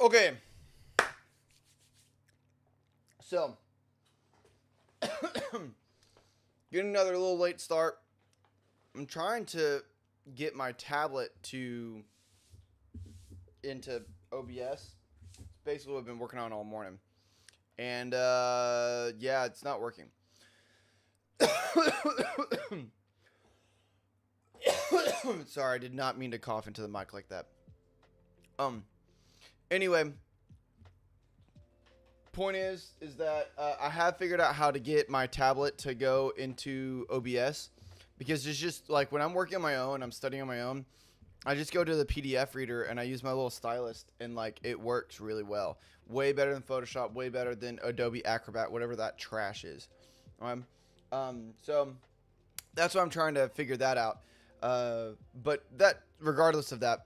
Okay. So, getting another little late start. I'm trying to get my tablet into OBS. It's basically what I've been working on all morning. And, yeah, it's not working. Sorry, I did not mean to cough into the mic like that. Anyway, point is that I have figured out how to get my tablet to go into OBS, because it's just like when I'm working on my own, I'm studying on my own, I just go to the PDF reader and I use my little stylus, and like it works really well. Way better than Photoshop, way better than Adobe Acrobat, whatever that trash is. So that's why I'm trying to figure that out. But that, regardless of that,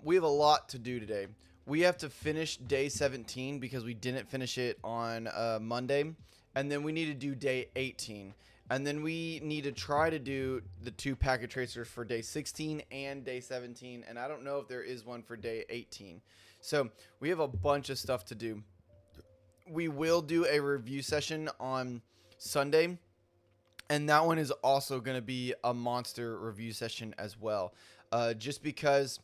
we have a lot to do today. We have to finish day 17 because we didn't finish it on Monday, and then we need to do day 18, and then we need to try to do the 2 packet tracers for day 16 and day 17, and I don't know if there is one for day 18. So we have a bunch of stuff to do. We will do a review session on Sunday, and that one is also going to be a monster review session as well, just because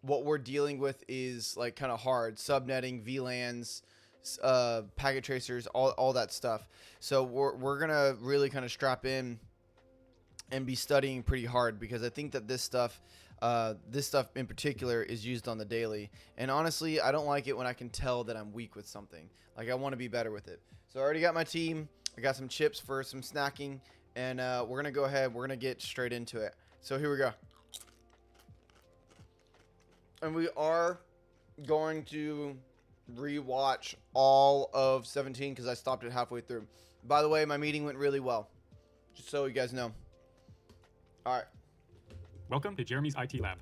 what we're dealing with is like kind of hard. Subnetting, VLANs, packet tracers, all that stuff. So we're going to really kind of strap in and be studying pretty hard, because I think that this stuff in particular is used on the daily. And honestly, I don't like it when I can tell that I'm weak with something. Like, I want to be better with it. So I already got my team. I got some chips for some snacking, and we're going to go ahead. We're going to get straight into it. So here we go. And we are going to rewatch all of 17 because I stopped it halfway through. By the way, my meeting went really well, just so you guys know. All right. Welcome to Jeremy's IT Lab.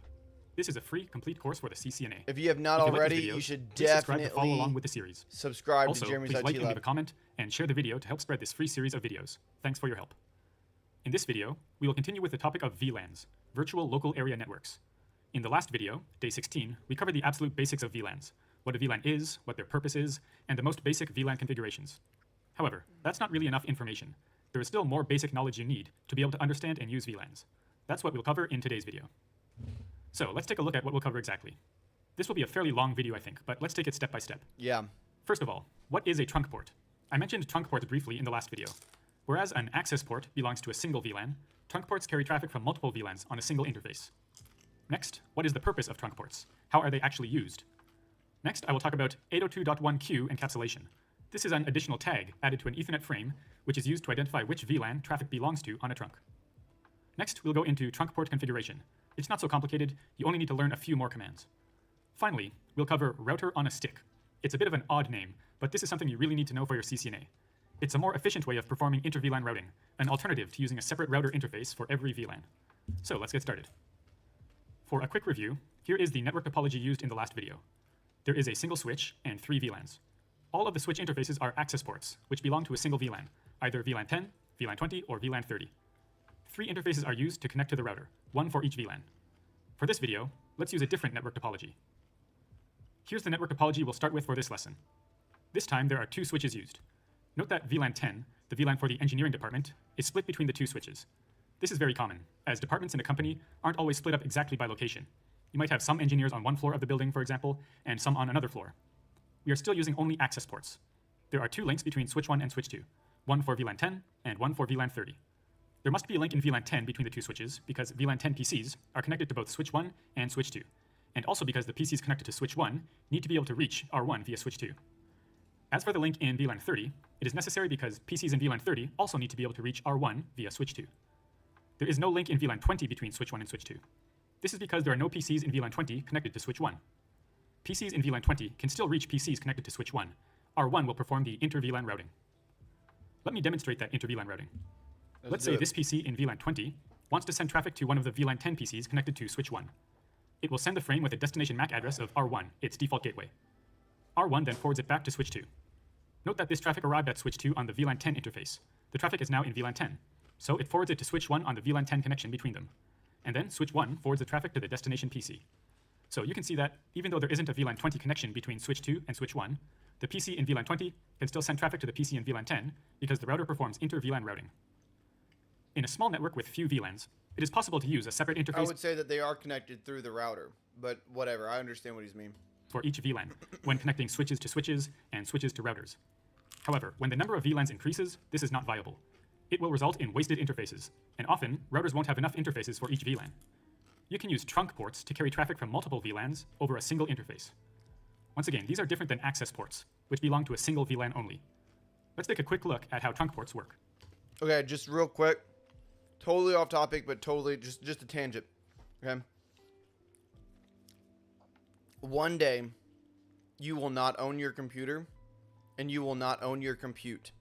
This is a free, complete course for the CCNA. If you have not already, you should definitely follow along with the series. Subscribe to Jeremy's IT Lab. Also, please like and leave a comment and share the video to help spread this free series of videos. Thanks for your help. In this video, we will continue with the topic of VLANs, Virtual Local Area Networks. In the last video, day 16, we covered the absolute basics of VLANs, what a VLAN is, what their purpose is, and the most basic VLAN configurations. However, that's not really enough information. There is still more basic knowledge you need to be able to understand and use VLANs. That's what we'll cover in today's video. So let's take a look at what we'll cover exactly. This will be a fairly long video, I think, but let's take it step by step. Yeah. First of all, what is a trunk port? I mentioned trunk ports briefly in the last video. Whereas an access port belongs to a single VLAN, trunk ports carry traffic from multiple VLANs on a single interface. Next, what is the purpose of trunk ports? How are they actually used? Next, I will talk about 802.1q encapsulation. This is an additional tag added to an Ethernet frame, which is used to identify which VLAN traffic belongs to on a trunk. Next, we'll go into trunk port configuration. It's not so complicated, you only need to learn a few more commands. Finally, we'll cover router on a stick. It's a bit of an odd name, but this is something you really need to know for your CCNA. It's a more efficient way of performing inter-VLAN routing, an alternative to using a separate router interface for every VLAN. So let's get started. For a quick review, here is the network topology used in the last video. There is a single switch and 3 VLANs. All of the switch interfaces are access ports, which belong to a single VLAN, either VLAN 10, VLAN 20, or VLAN 30. 3 interfaces are used to connect to the router, 1 for each VLAN. For this video, let's use a different network topology. Here's the network topology we'll start with for this lesson. This time, there are 2 switches used. Note that VLAN 10, the VLAN for the engineering department, is split between the 2 switches. This is very common, as departments in a company aren't always split up exactly by location. You might have some engineers on one floor of the building, for example, and some on another floor. We are still using only access ports. There are 2 links between switch 1 and switch 2, one for VLAN 10 and one for VLAN 30. There must be a link in VLAN 10 between the 2 switches because VLAN 10 PCs are connected to both switch 1 and switch 2, and also because the PCs connected to switch 1 need to be able to reach R1 via switch 2. As for the link in VLAN 30, it is necessary because PCs in VLAN 30 also need to be able to reach R1 via switch 2. There is no link in VLAN 20 between switch 1 and switch 2. This is because there are no PCs in VLAN 20 connected to switch 1. PCs in VLAN 20 can still reach PCs connected to switch 1. R1 will perform the inter-VLAN routing. Let me demonstrate that inter-VLAN routing. Let's say this PC in VLAN 20 wants to send traffic to one of the VLAN 10 PCs connected to switch 1. It will send the frame with a destination MAC address of R1, its default gateway. R1 then forwards it back to switch 2. Note that this traffic arrived at switch 2 on the VLAN 10 interface. The traffic is now in VLAN 10, so it forwards it to switch 1 on the VLAN 10 connection between them. And then switch 1 forwards the traffic to the destination PC. So you can see that even though there isn't a VLAN 20 connection between switch 2 and switch 1, the PC in VLAN 20 can still send traffic to the PC in VLAN 10 because the router performs inter-VLAN routing. In a small network with few VLANs, it is possible to use a separate interface. I would say that they are connected through the router, but whatever. I understand what he's mean. For each VLAN when connecting switches to switches and switches to routers. However, when the number of VLANs increases, this is not viable. It will result in wasted interfaces, and often routers won't have enough interfaces for each VLAN. You can use trunk ports to carry traffic from multiple VLANs over a single interface. Once again, these are different than access ports, which belong to a single VLAN only. Let's take a quick look at how trunk ports work. Okay, just real quick. Totally off topic, but totally just a tangent. Okay. One day, you will not own your computer, and you will not own your compute.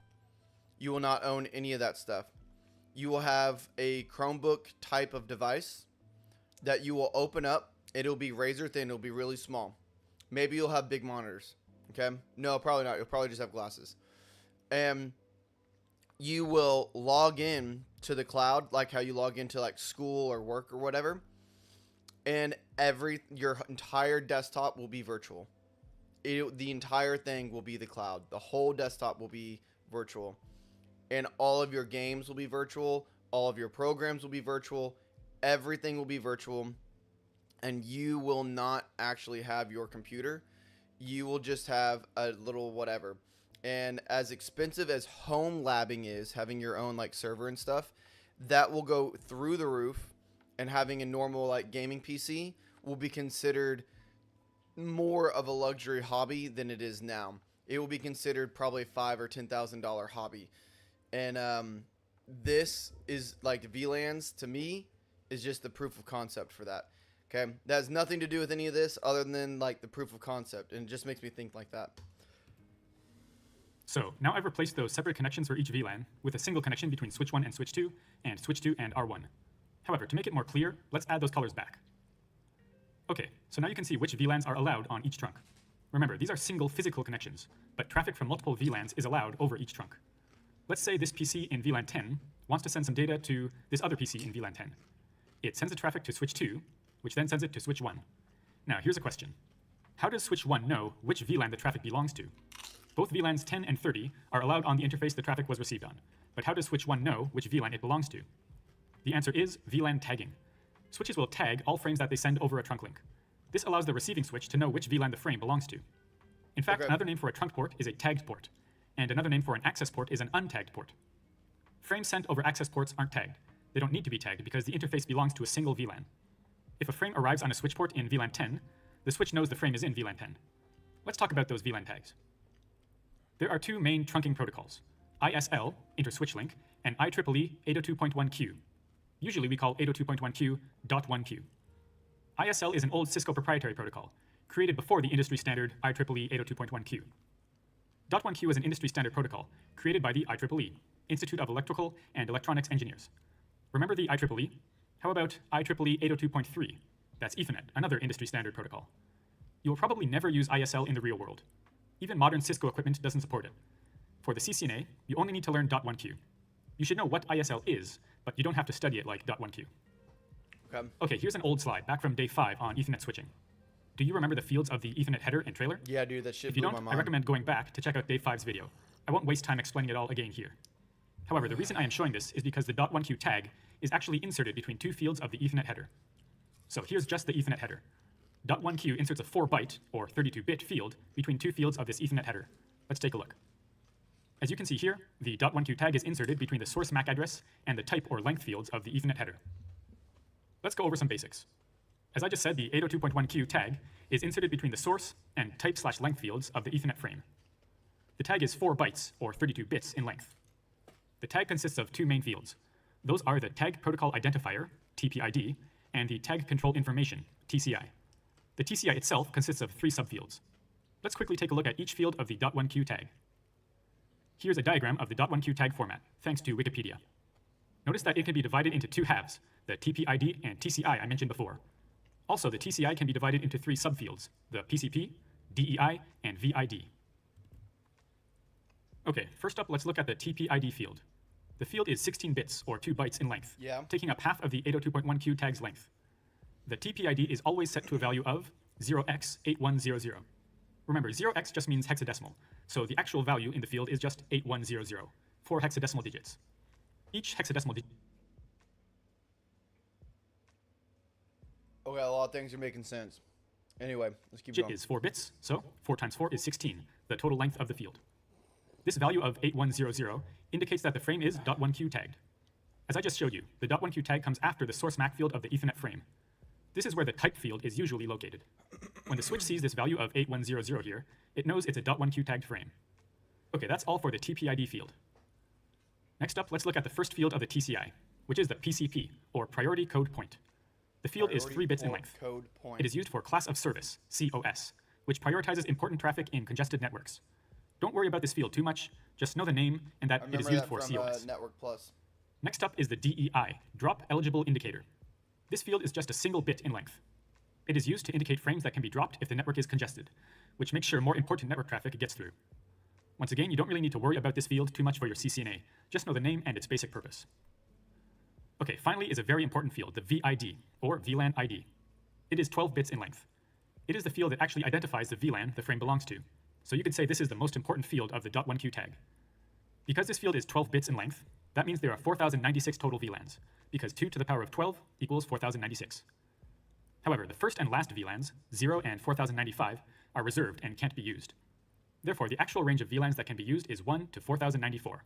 You will not own any of that stuff. You will have a Chromebook type of device that you will open up. It'll be razor thin. It'll be really small. Maybe you'll have big monitors. Okay. No, probably not. You'll probably just have glasses. And you will log in to the cloud, like how you log into like school or work or whatever. And your entire desktop will be virtual. The entire thing will be the cloud. The whole desktop will be virtual. And all of your games will be virtual. All of your programs will be virtual. Everything will be virtual. And you will not actually have your computer. You will just have a little whatever. And as expensive as home labbing is, having your own like server and stuff, that will go through the roof. And having a normal like gaming PC will be considered more of a luxury hobby than it is now. It will be considered probably $5,000 or $10,000 hobby. And this is like VLANs to me is just the proof of concept for that. Okay, that has nothing to do with any of this other than like the proof of concept, and it just makes me think like that. So now I've replaced those separate connections for each VLAN with a single connection between switch 1 and switch 2 and switch 2 and R1. However, to make it more clear, let's add those colors back. Okay, so now you can see which VLANs are allowed on each trunk. Remember, these are single physical connections, but traffic from multiple VLANs is allowed over each trunk. Let's say this PC in VLAN 10 wants to send some data to this other PC in VLAN 10. It sends the traffic to switch 2, which then sends it to switch 1. Now, here's a question. How does switch 1 know which VLAN the traffic belongs to? Both VLANs 10 and 30 are allowed on the interface the traffic was received on, but how does switch 1 know which VLAN it belongs to? The answer is VLAN tagging. Switches will tag all frames that they send over a trunk link. This allows the receiving switch to know which VLAN the frame belongs to. In fact, another name for a trunk port is a tagged port, and another name for an access port is an untagged port. Frames sent over access ports aren't tagged. They don't need to be tagged because the interface belongs to a single VLAN. If a frame arrives on a switch port in VLAN 10, the switch knows the frame is in VLAN 10. Let's talk about those VLAN tags. There are two main trunking protocols, ISL, inter-switch link, and IEEE 802.1q. Usually we call 802.1q .1q. ISL is an old Cisco proprietary protocol, created before the industry standard IEEE 802.1q. .1q is an industry standard protocol created by the IEEE, Institute of Electrical and Electronics Engineers. Remember the IEEE? How about IEEE 802.3? That's Ethernet, another industry standard protocol. You will probably never use ISL in the real world. Even modern Cisco equipment doesn't support it. For the CCNA, you only need to learn .1q. You should know what ISL is, but you don't have to study it like .1q. Okay, here's an old slide back from day 5 on Ethernet switching. Do you remember the fields of the Ethernet header and trailer? Yeah, dude, that shit If you blew my don't, mind. I recommend going back to check out day 5's video. I won't waste time explaining it all again here. However, the reason I am showing this is because the .1q tag is actually inserted between two fields of the Ethernet header. So here's just the Ethernet header. .1q inserts a 4-byte, or 32-bit field, between two fields of this Ethernet header. Let's take a look. As you can see here, the .1q tag is inserted between the source MAC address and the type or length fields of the Ethernet header. Let's go over some basics. As I just said, the 802.1q tag is inserted between the source and type/length fields of the Ethernet frame. The tag is 4 bytes, or 32 bits, in length. The tag consists of two main fields. Those are the Tag Protocol Identifier, TPID, and the Tag Control Information, TCI. The TCI itself consists of 3 subfields. Let's quickly take a look at each field of the .1q tag. Here's a diagram of the .1q tag format, thanks to Wikipedia. Notice that it can be divided into 2 halves, the TPID and TCI I mentioned before. Also, the TCI can be divided into 3 subfields, the PCP, DEI, and VID. Okay, first up, let's look at the TPID field. The field is 16 bits, or 2 bytes in length, taking up half of the 802.1q tag's length. the TPID is always set to a value of 0x8100. Remember, 0x just means hexadecimal, so the actual value in the field is just 8100, 4 hexadecimal digits. Each hexadecimal digit Okay, a lot of things are making sense. Anyway, let's keep going. is 4 bits, so 4 times 4 is 16, the total length of the field. This value of 8100 indicates that the frame is .1q tagged. As I just showed you, the .1q tag comes after the source MAC field of the Ethernet frame. This is where the type field is usually located. When the switch sees this value of 8100 here, it knows it's a .1q tagged frame. Okay, that's all for the TPID field. Next up, let's look at the first field of the TCI, which is the PCP, or Priority Code Point. The field is 3 bits in length. Code point. It is used for class of service, COS, which prioritizes important traffic in congested networks. Don't worry about this field too much, just know the name and that it is used for COS. Network Plus. Next up is the DEI, Drop Eligible Indicator. This field is just a single bit in length. It is used to indicate frames that can be dropped if the network is congested, which makes sure more important network traffic gets through. Once again, you don't really need to worry about this field too much for your CCNA, just know the name and its basic purpose. Okay, finally is a very important field, the VID, or VLAN ID. It is 12 bits in length. It is the field that actually identifies the VLAN the frame belongs to, so you could say this is the most important field of the .1q tag. Because this field is 12 bits in length, that means there are 4,096 total VLANs, because 2 to the power of 12 equals 4,096. However, the first and last VLANs, 0 and 4,095, are reserved and can't be used. Therefore, the actual range of VLANs that can be used is 1 to 4,094.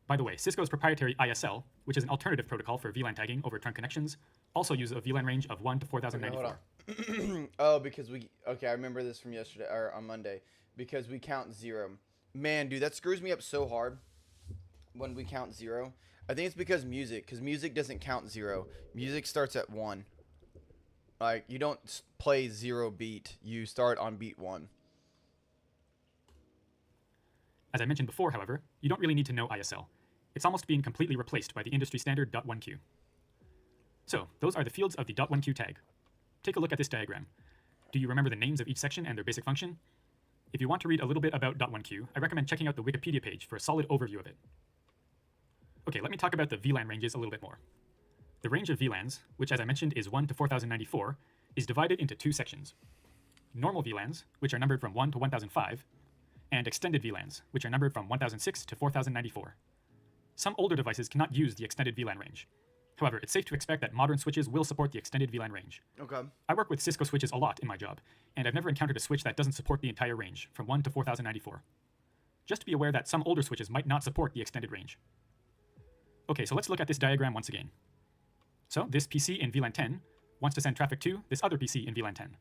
By the way, Cisco's proprietary ISL, which is an alternative protocol for VLAN tagging over trunk connections, also uses a VLAN range of 1 to 4,094. Okay, oh, because okay, I remember this from yesterday, or on Monday, because we count 0. Man, dude, that screws me up so hard when we count 0. I think it's because music doesn't count 0. Music starts at 1. Like, you don't play 0 beat, you start on beat 1. As I mentioned before, however, you don't really need to know ISL. It's almost being completely replaced by the industry standard .1q. So, those are the fields of the .1q tag. Take a look at this diagram. Do you remember the names of each section and their basic function? If you want to read a little bit about .1q, I recommend checking out the Wikipedia page for a solid overview of it. Okay, let me talk about the VLAN ranges a little bit more. The range of VLANs, which as I mentioned is 1 to 4,094, is divided into 2 sections. Normal VLANs, which are numbered from 1 to 1,005, and extended VLANs, which are numbered from 1006 to 4094. Some older devices cannot use the extended VLAN range. However, it's safe to expect that modern switches will support the extended VLAN range. Okay. I work with Cisco switches a lot in my job, and I've never encountered a switch that doesn't support the entire range, from 1 to 4094. Just be aware that some older switches might not support the extended range. Okay, so let's look at this diagram once again. So this PC in VLAN 10 wants to send traffic to this other PC in VLAN 10.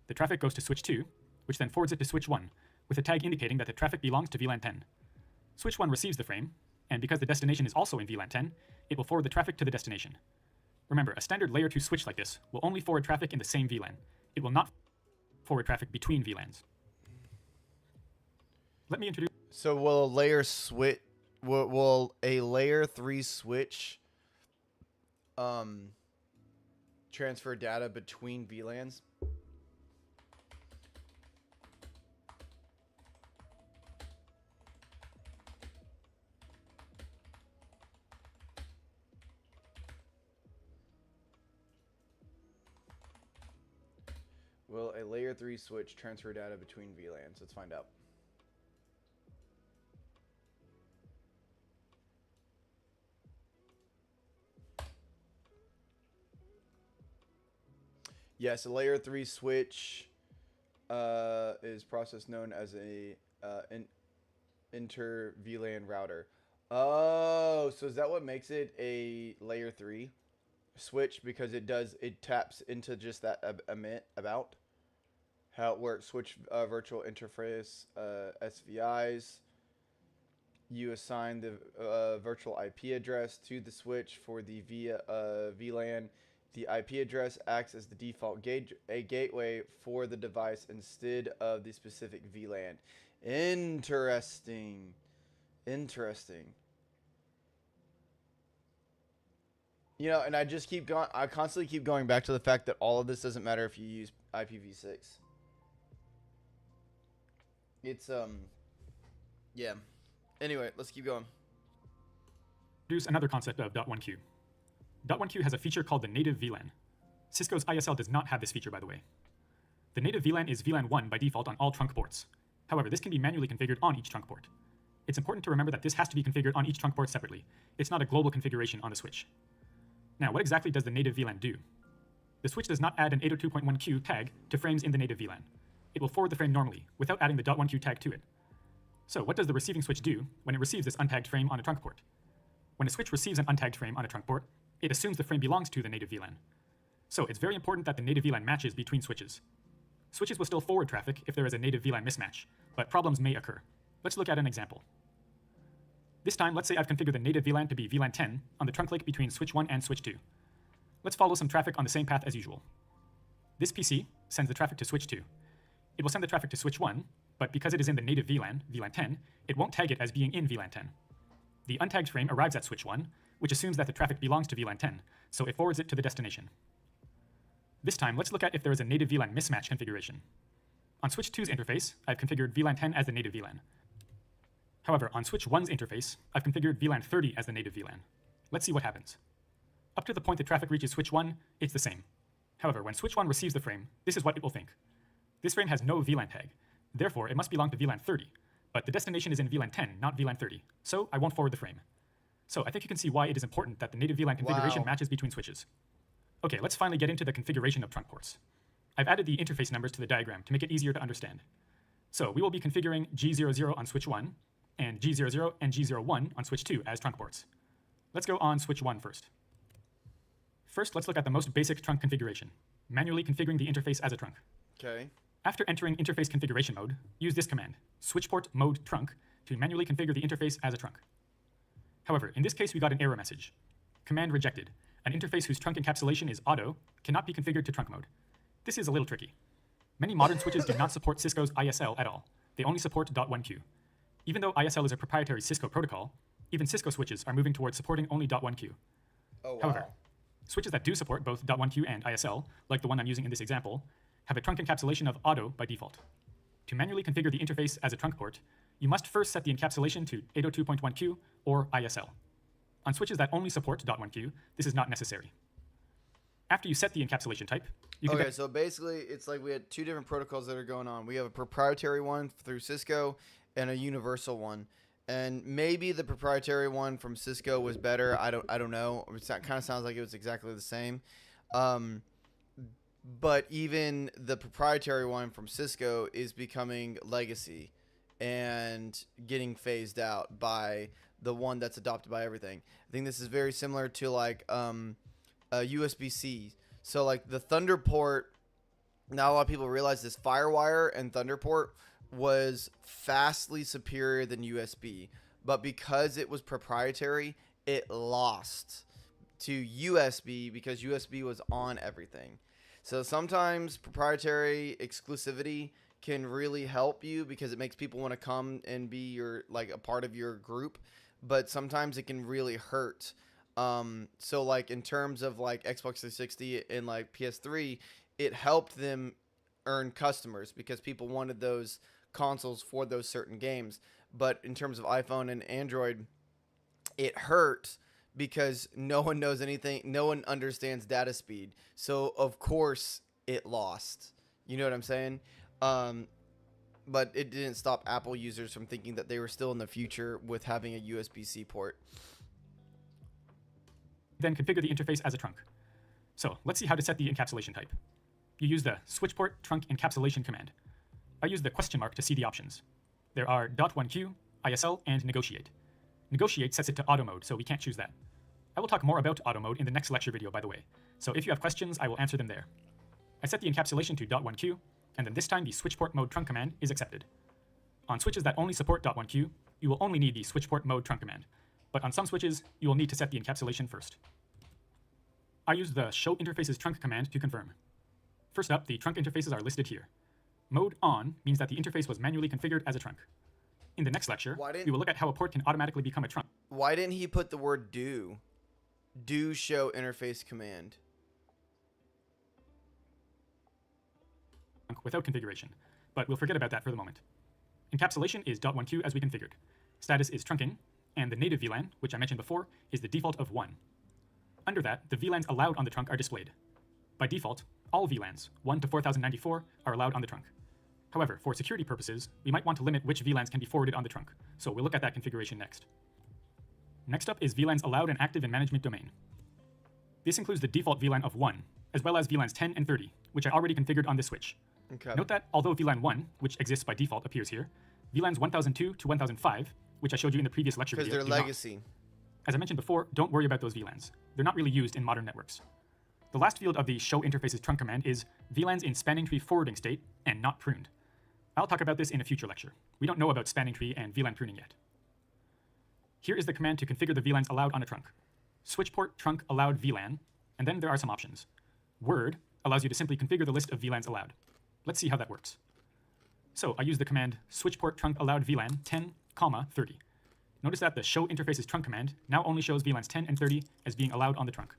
The traffic goes to switch 2, which then forwards it to switch 1, with a tag indicating that the traffic belongs to VLAN 10. Switch 1 receives the frame, and because the destination is also in VLAN 10, it will forward the traffic to the destination. Remember, a standard layer 2 switch like this will only forward traffic in the same VLAN. It will not forward traffic between VLANs. Let me introduce... So will a layer switch, will a layer 3 switch transfer data between VLANs? Will a layer 3 switch transfer data between VLANs? Let's find out. Yes, a layer 3 switch is process known as a inter-VLAN router. Oh, so is that what makes it a layer 3 switch? Because it taps into just that about how it works. Switch virtual interface, SVIs. You assign the virtual IP address to the switch for the VLAN. The IP address acts as the default gateway for the device instead of the specific VLAN. Interesting. Interesting. You know, and I constantly keep going back to the fact that all of this doesn't matter if you use IPv6. It's yeah. Anyway, let's keep going. Introduce another concept of .1q. .1q has a feature called the native VLAN. Cisco's ISL does not have this feature, by the way. The native VLAN is VLAN 1 by default on all trunk ports. However, this can be manually configured on each trunk port. It's important to remember that this has to be configured on each trunk port separately. It's not a global configuration on the switch. Now, what exactly does the native VLAN do? The switch does not add an 802.1q tag to frames in the native VLAN. It will forward the frame normally, without adding the .1q tag to it. So what does the receiving switch do when it receives this untagged frame on a trunk port? When a switch receives an untagged frame on a trunk port, it assumes the frame belongs to the native VLAN. So it's very important that the native VLAN matches between switches. Switches will still forward traffic if there is a native VLAN mismatch, but problems may occur. Let's look at an example. This time, let's say I've configured the native VLAN to be VLAN 10 on the trunk link between switch 1 and switch 2. Let's follow some traffic on the same path as usual. This PC sends the traffic to switch 2. It will send the traffic to switch 1, but because it is in the native VLAN, VLAN 10, it won't tag it as being in VLAN 10. The untagged frame arrives at switch 1, which assumes that the traffic belongs to VLAN 10, so it forwards it to the destination. This time, let's look at if there is a native VLAN mismatch configuration. On switch 2's interface, I've configured VLAN 10 as the native VLAN. However, on switch 1's interface, I've configured VLAN 30 as the native VLAN. Let's see what happens. Up to the point the traffic reaches switch 1, it's the same. However, when switch 1 receives the frame, this is what it will think. This frame has no VLAN tag. Therefore, it must belong to VLAN 30, but the destination is in VLAN 10, not VLAN 30, so I won't forward the frame. So I think you can see why it is important that the native VLAN configuration matches between switches. Okay, let's finally get into the configuration of trunk ports. I've added the interface numbers to the diagram to make it easier to understand. So we will be configuring G00 on switch 1, and G00 and G01 on switch 2 as trunk ports. Let's go on switch 1 first. First, let's look at the most basic trunk configuration, manually configuring the interface as a trunk. Okay. After entering interface configuration mode, use this command, switchport mode trunk, to manually configure the interface as a trunk. However, in this case, we got an error message. Command rejected. An interface whose trunk encapsulation is auto cannot be configured to trunk mode. This is a little tricky. Many modern switches do not support Cisco's ISL at all. They only support .1q. Even though ISL is a proprietary Cisco protocol, even Cisco switches are moving towards supporting only .1q. Oh, wow. However, switches that do support both .1q and ISL, like the one I'm using in this example, have a trunk encapsulation of auto by default. To manually configure the interface as a trunk port, you must first set the encapsulation to 802.1q or ISL. On switches that only support .1q, this is not necessary. After you set the encapsulation type, you can... Okay, so basically, it's like we had two different protocols that are going on. We have a proprietary one through Cisco and a universal one. And maybe the proprietary one from Cisco was better. I don't know. It kind of sounds like it was exactly the same. But even the proprietary one from Cisco is becoming legacy and getting phased out by the one that's adopted by everything. I think this is very similar to like USB-C. So like the Thunderport, now a lot of people realize this FireWire and Thunderport was vastly superior than USB. But because it was proprietary, it lost to USB because USB was on everything. So sometimes proprietary exclusivity can really help you because it makes people want to come and be your like a part of your group, but sometimes it can really hurt. So like in terms of like Xbox 360 and like PS3, it helped them earn customers because people wanted those consoles for those certain games. But in terms of iPhone and Android, it hurt because no one knows anything. No one understands data speed. So, of course, it lost. You know what I'm saying? But it didn't stop Apple users from thinking that they were still in the future with having a USB-C port. Then configure the interface as a trunk. So, let's see how to set the encapsulation type. You use the switchport trunk encapsulation command. I use the question mark to see the options. There are .1q, ISL, and negotiate. Negotiate sets it to auto mode, so we can't choose that. I will talk more about auto mode in the next lecture video, by the way, so if you have questions, I will answer them there. I set the encapsulation to .1q, and then this time the switchport mode trunk command is accepted. On switches that only support .1q, you will only need the switchport mode trunk command, but on some switches, you will need to set the encapsulation first. I use the show interfaces trunk command to confirm. First up, the trunk interfaces are listed here. Mode on means that the interface was manually configured as a trunk. In the next lecture, we will look at how a port can automatically become a trunk. Why didn't he put the word do? Do show interface command. Without configuration, but we'll forget about that for the moment. Encapsulation is .1q as we configured. Status is trunking, and the native VLAN, which I mentioned before, is the default of 1. Under that, the VLANs allowed on the trunk are displayed. By default, all VLANs, 1 to 4094, are allowed on the trunk. However, for security purposes, we might want to limit which VLANs can be forwarded on the trunk, so we'll look at that configuration next. Next up is VLANs allowed and active in management domain. This includes the default VLAN of 1, as well as VLANs 10 and 30, which I already configured on this switch. Okay. Note that although VLAN 1, which exists by default, appears here, VLANs 1002 to 1005, which I showed you in the previous lecture video, because they're legacy. As I mentioned before, don't worry about those VLANs. They're not really used in modern networks. The last field of the show interfaces trunk command is VLANs in spanning tree forwarding state and not pruned. I'll talk about this in a future lecture. We don't know about spanning tree and VLAN pruning yet. Here is the command to configure the VLANs allowed on a trunk. Switchport trunk allowed VLAN, and then there are some options. Word allows you to simply configure the list of VLANs allowed. Let's see how that works. So I use the command switchport trunk allowed VLAN 10, 30. Notice that the show interfaces trunk command now only shows VLANs 10 and 30 as being allowed on the trunk.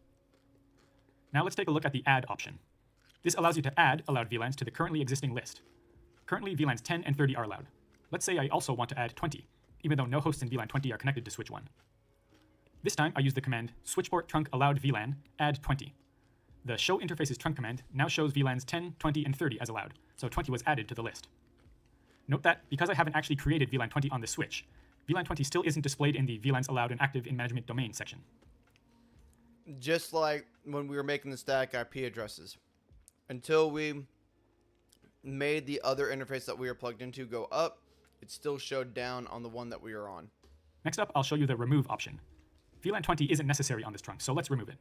Now let's take a look at the add option. This allows you to add allowed VLANs to the currently existing list. Currently, VLANs 10 and 30 are allowed. Let's say I also want to add 20, even though no hosts in VLAN 20 are connected to switch 1. This time, I use the command switchport trunk allowed VLAN add 20. The show interfaces trunk command now shows VLANs 10, 20, and 30 as allowed, so 20 was added to the list. Note that because I haven't actually created VLAN 20 on the switch, VLAN 20 still isn't displayed in the VLANs allowed and active in management domain section. Just like when we were making the static IP addresses. Until we made the other interface that we were plugged into go up, it still showed down on the one that we were on. Next up, I'll show you the remove option. VLAN 20 isn't necessary on this trunk, so let's remove it.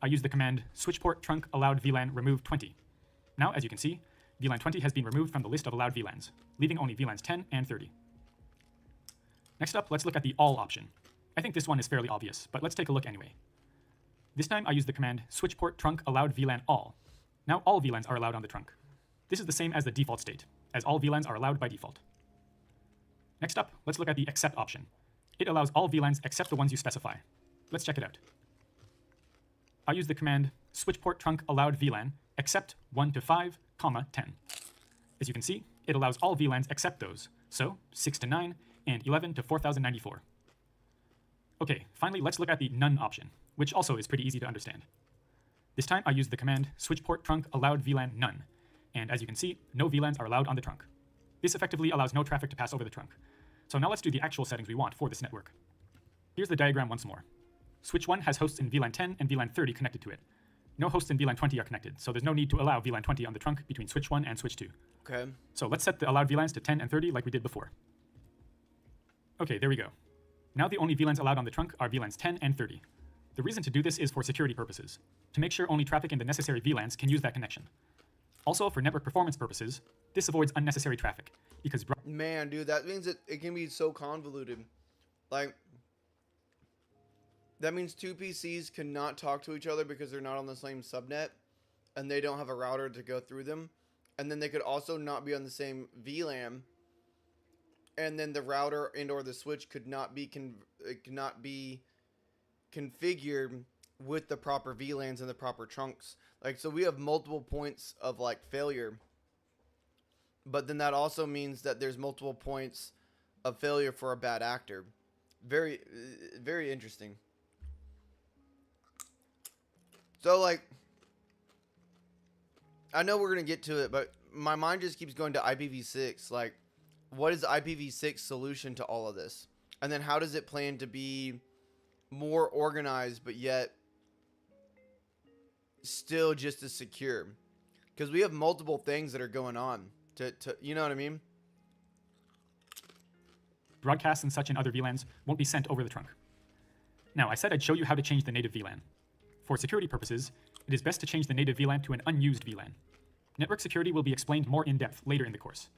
I use the command switchport trunk allowed VLAN remove 20. Now, as you can see, VLAN 20 has been removed from the list of allowed VLANs, leaving only VLANs 10 and 30. Next up, let's look at the all option. I think this one is fairly obvious, but let's take a look anyway. This time I use the command switchport trunk allowed VLAN all. Now all VLANs are allowed on the trunk. This is the same as the default state, as all VLANs are allowed by default. Next up, let's look at the accept option. It allows all VLANs except the ones you specify. Let's check it out. I use the command switchport trunk allowed VLAN except 1 to 5, 10. As you can see, it allows all VLANs except those, so 6 to 9 and 11 to 4094. Okay, finally let's look at the none option, which also is pretty easy to understand. This time I use the command switchport trunk allowed VLAN none, and as you can see, no VLANs are allowed on the trunk. This effectively allows no traffic to pass over the trunk. So now let's do the actual settings we want for this network. Here's the diagram once more. Switch 1 has hosts in VLAN 10 and VLAN 30 connected to it. No hosts in VLAN 20 are connected, so there's no need to allow VLAN 20 on the trunk between switch 1 and switch 2. Okay. So let's set the allowed VLANs to 10 and 30 like we did before. Okay, there we go. Now the only VLANs allowed on the trunk are VLANs 10 and 30. The reason to do this is for security purposes, to make sure only traffic in the necessary VLANs can use that connection. Also, for network performance purposes, this avoids unnecessary traffic, because Man, dude, that means it can be so convoluted. Like, that means two PCs cannot talk to each other because they're not on the same subnet, and they don't have a router to go through them. And then they could also not be on the same VLAN, and then the router and or the switch could not be configured with the proper VLANs and the proper trunks. Like, so we have multiple points of like failure, but then that also means that there's multiple points of failure for a bad actor. Very, very interesting. So like, I know we're going to get to it, but my mind just keeps going to IPv6. Like, what is the IPv6 solution to all of this? And then how does it plan to be more organized, but yet still just as secure? Because we have multiple things that are going on to you know what I mean? broadcasts and such in other VLANs won't be sent over the trunk. Now, I said I'd show you how to change the native VLAN. For security purposes, it is best to change the native VLAN to an unused VLAN. Network security will be explained more in depth later in the course.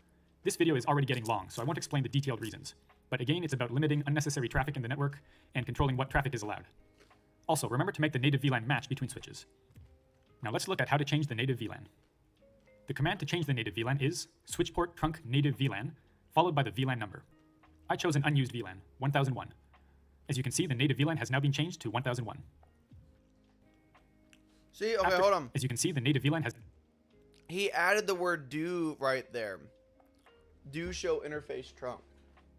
This video is already getting long, so I won't explain the detailed reasons. But again, it's about limiting unnecessary traffic in the network and controlling what traffic is allowed. Also, remember to make the native VLAN match between switches. Now let's look at how to change the native VLAN. The command to change the native VLAN is switchport trunk native VLAN, followed by the VLAN number. I chose an unused VLAN, 1001. As you can see, the native VLAN has now been changed to 1001. See, okay, hold on. As you can see, the native VLAN has... He added the word do right there. Do show interface trunk.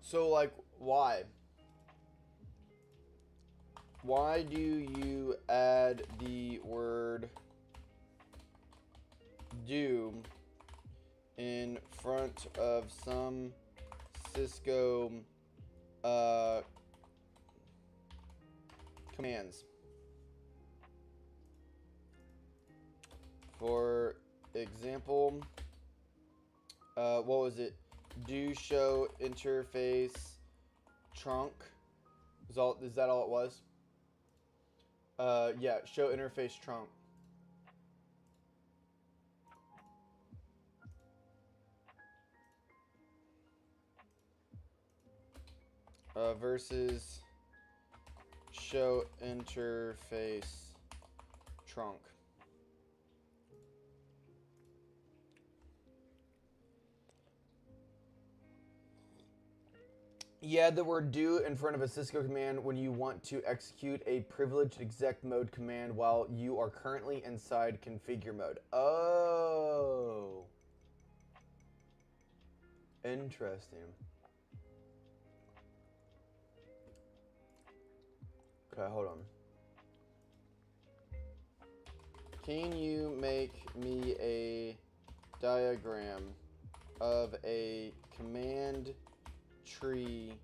So, like, why? Why do you add the word do in front of some Cisco commands. For example, what was it? Do show interface trunk. Is that all it was? Yeah, show interface trunk. Versus show interface trunk. You add the word do in front of a Cisco command when you want to execute a privileged exec mode command while you are currently inside configure mode. Oh. Interesting. Okay, hold on. Can you make me a diagram of a command tree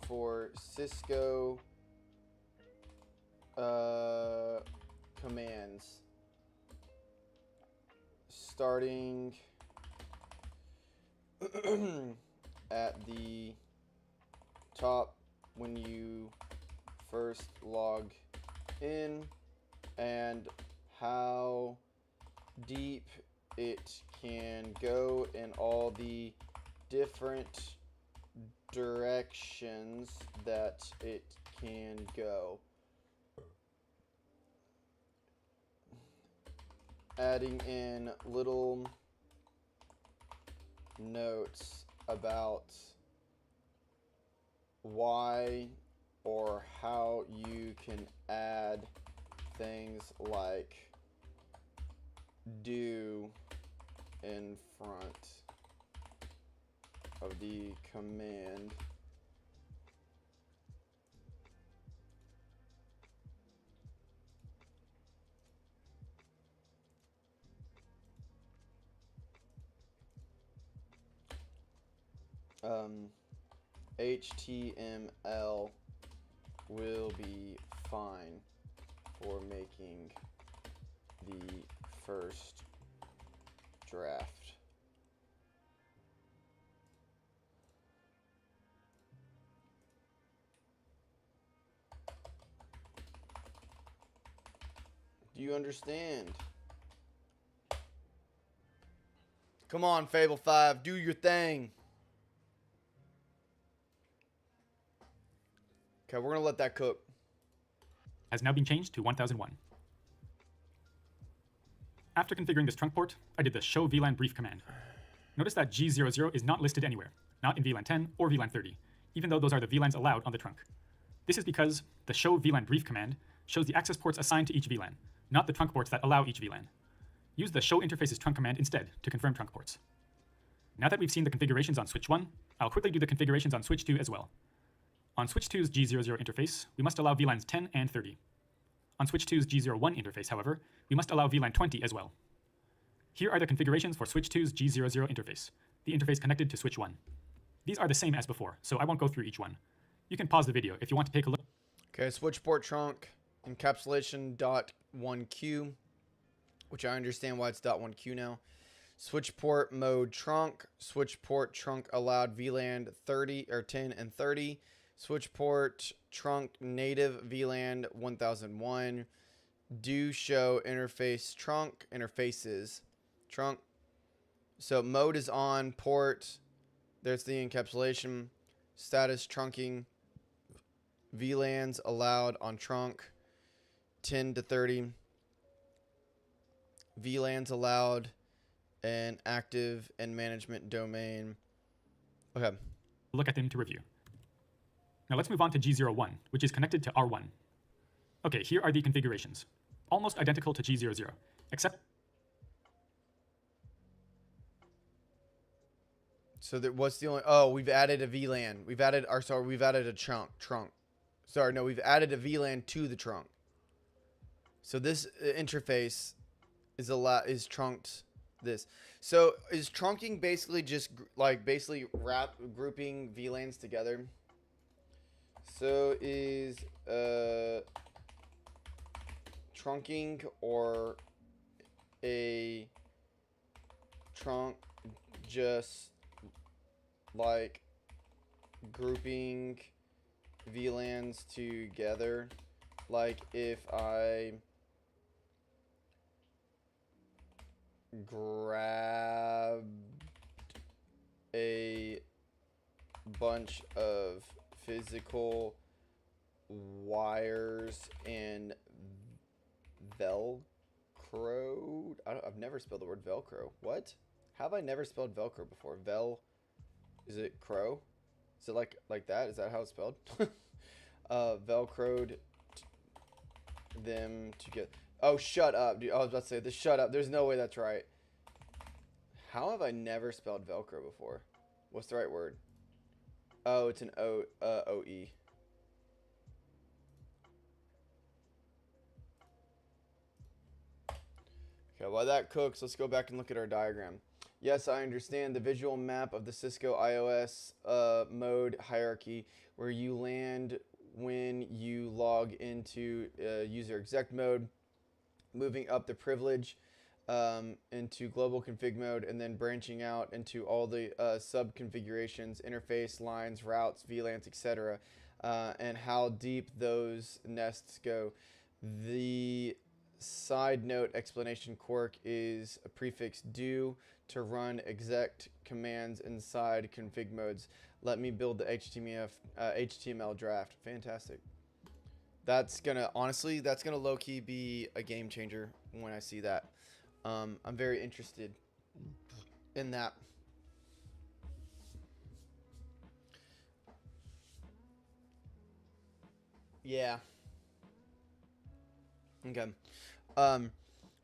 for Cisco commands starting at the top when you first log in, and how deep it can go in all the different directions that it can go. Adding in little notes about why or how you can add things like do in front of the command HTML will be fine for making the first draft. Do you understand? Come on, Fable 5, do your thing. Okay, we're gonna let that cook. Has now been changed to 1001. After configuring this trunk port, I did the show VLAN brief command. Notice that G00 is not listed anywhere, not in VLAN 10 or VLAN 30, even though those are the VLANs allowed on the trunk. This is because the show VLAN brief command shows the access ports assigned to each VLAN, not the trunk ports that allow each VLAN. Use the show interfaces trunk command instead to confirm trunk ports. Now that we've seen the configurations on switch 1, I'll quickly do the configurations on switch 2 as well. On switch 2's G00 interface, we must allow VLANs 10 and 30. On switch 2's G01 interface, however, we must allow VLAN 20 as well. Here are the configurations for switch 2's G00 interface, the interface connected to switch 1. These are the same as before, so I won't go through each one. You can pause the video if you want to take a look. Okay, switchport trunk encapsulation .1Q, which I understand why it's .1Q now. Switchport mode trunk, switchport trunk allowed VLAN 30 or 10 and 30. Switchport trunk native VLAN 1001. Do show interface trunk interfaces trunk. So mode is on port. There's the encapsulation. Status trunking. VLANs allowed on trunk 10 to 30. VLANs allowed and active and management domain. Okay. Look at them to review. Now let's move on to G01, which is connected to R1. Okay, here are the configurations. Almost identical to G00, except... So that what's the only... Oh, we've added a VLAN. We've added a trunk. Sorry, no, we've added a VLAN to the trunk. So this interface is trunked this. So is trunking basically just basically grouping VLANs together? So is trunking or a trunk just like grouping VLANs together? Like if I grabbed a bunch of physical wires and Velcroed. I've never spelled the word Velcro. What? How have I never spelled Velcro before? Is it crow? Is it like that? Is that how it's spelled? Velcroed them together. Oh, shut up, dude. I was about to say this. Shut up. There's no way that's right. How have I never spelled Velcro before? What's the right word? Oh, it's an O-E. Okay, while that cooks, let's go back and look at our diagram. Yes, I understand the visual map of the Cisco iOS mode hierarchy where you land when you log into user exec mode, moving up the privilege into global config mode, and then branching out into all the sub configurations, interface, lines, routes, VLANs, etc., and how deep those nests go. The side note explanation quirk is a prefix do to run exec commands inside config modes. Let me build the HTML draft. Fantastic. That's gonna, honestly, that's gonna low-key be a game changer when I see that. I'm very interested in that. Yeah. Okay.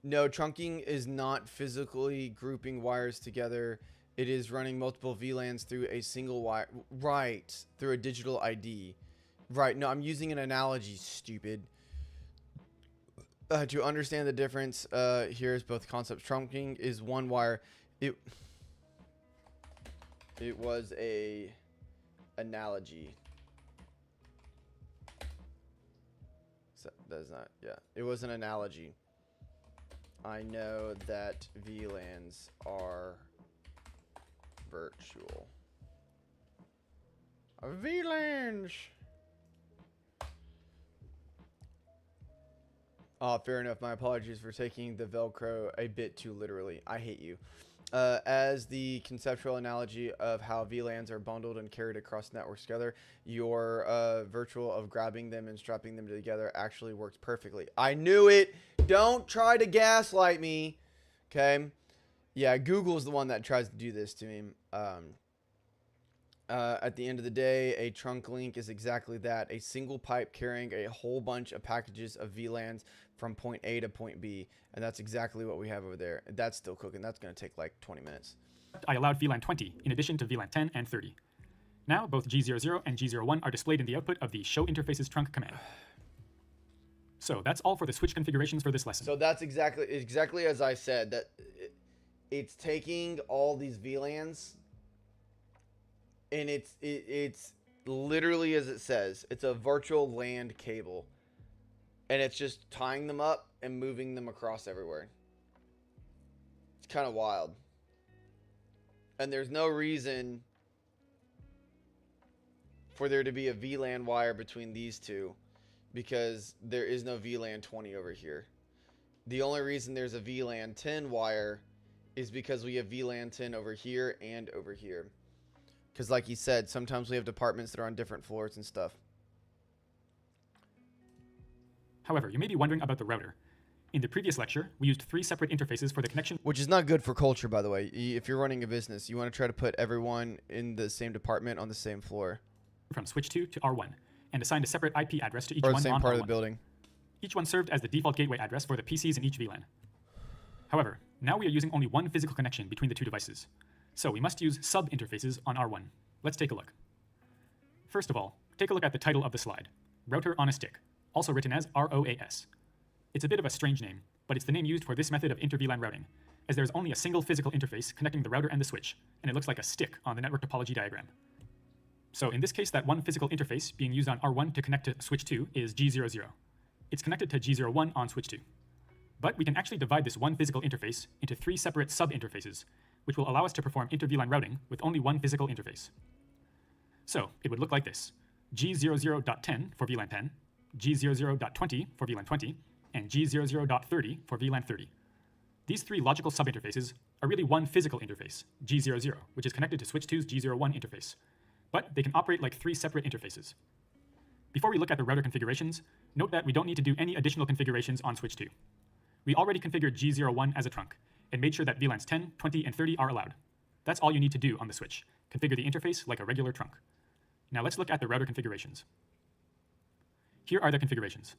No, trunking is not physically grouping wires together. It is running multiple VLANs through a single wire. Right. Through a digital ID. Right. No, I'm using an analogy, stupid. To understand the difference, here's both concepts. Trunking is one wire. It was a analogy. So that's not, yeah. It was an analogy. I know that VLANs are virtual. VLANs! Fair enough. My apologies for taking the Velcro a bit too literally. I hate you. As the conceptual analogy of how VLANs are bundled and carried across networks together, your virtual of grabbing them and strapping them together actually works perfectly. I knew it. Don't try to gaslight me. Okay. Yeah, Google's the one that tries to do this to me. At the end of the day, a trunk link is exactly that. A single pipe carrying a whole bunch of packages of VLANs from point A to point B. And that's exactly what we have over there. That's still cooking. That's going to take like 20 minutes. I allowed VLAN 20 in addition to VLAN 10 and 30. Now both G00 and G01 are displayed in the output of the show interfaces trunk command. So that's all for the switch configurations for this lesson. So that's exactly as I said, that it's taking all these VLANs and it's literally as it says, it's a virtual LAN cable. And it's just tying them up and moving them across everywhere. It's kind of wild. And there's no reason for there to be a VLAN wire between these two, because there is no VLAN 20 over here. The only reason there's a VLAN 10 wire is because we have VLAN 10 over here and over here. Because like he said, sometimes we have departments that are on different floors and stuff. However, you may be wondering about the router. In the previous lecture, we used 3 separate interfaces for the connection. Which is not good for culture, by the way. If you're running a business, you want to try to put everyone in the same department on the same floor. From switch 2 to R1, and assigned a separate IP address to each or one the same on part R1. of the building. Each one served as the default gateway address for the PCs in each VLAN. However, now we are using only one physical connection between the two devices. So we must use sub-interfaces on R1. Let's take a look. First of all, take a look at the title of the slide. Router on a stick, also written as ROAS. It's a bit of a strange name, but it's the name used for this method of inter-VLAN routing, as there is only a single physical interface connecting the router and the switch, and it looks like a stick on the network topology diagram. So in this case, that one physical interface being used on R1 to connect to switch 2 is G00. It's connected to G01 on switch 2. But we can actually divide this one physical interface into 3 separate sub-interfaces, which will allow us to perform inter-VLAN routing with only one physical interface. So it would look like this: G00.10 for VLAN 10, G00.20 for VLAN 20, and G00.30 for VLAN 30. These 3 logical sub-interfaces are really one physical interface, G00, which is connected to switch 2's G01 interface. But they can operate like 3 separate interfaces. Before we look at the router configurations, note that we don't need to do any additional configurations on switch 2. We already configured G01 as a trunk and made sure that VLANs 10, 20, and 30 are allowed. That's all you need to do on the switch: configure the interface like a regular trunk. Now let's look at the router configurations. Here are the configurations.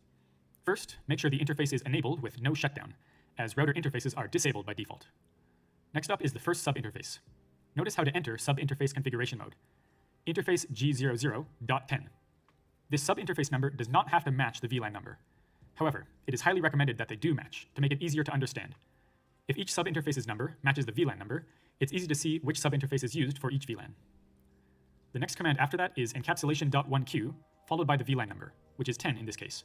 First, make sure the interface is enabled with no shutdown, as router interfaces are disabled by default. Next up is the first sub-interface. Notice how to enter sub-interface configuration mode: interface G00.10. This sub-interface number does not have to match the VLAN number. However, it is highly recommended that they do match to make it easier to understand. If each sub-interface's number matches the VLAN number, it's easy to see which sub-interface is used for each VLAN. The next command after that is encapsulation.1q, followed by the VLAN number, which is 10 in this case.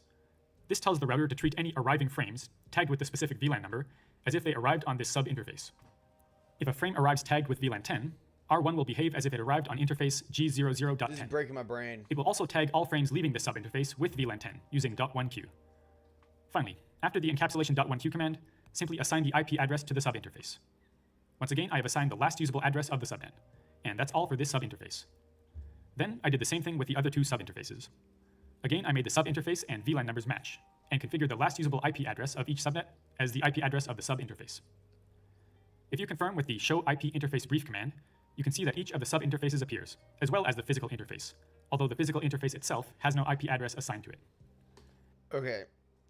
This tells the router to treat any arriving frames tagged with the specific VLAN number as if they arrived on this sub-interface. If a frame arrives tagged with VLAN 10, R1 will behave as if it arrived on interface G00.10. This is breaking my brain. It will also tag all frames leaving the sub-interface with VLAN 10 using .1q. Finally, after the encapsulation.1q command, simply assign the IP address to the sub-interface. Once again, I have assigned the last usable address of the subnet, and that's all for this sub-interface. Then I did the same thing with the other 2 sub-interfaces. Again, I made the sub-interface and VLAN numbers match, and configured the last usable IP address of each subnet as the IP address of the sub-interface. If you confirm with the show IP interface brief command, you can see that each of the sub-interfaces appears, as well as the physical interface, although the physical interface itself has no IP address assigned to it. Okay,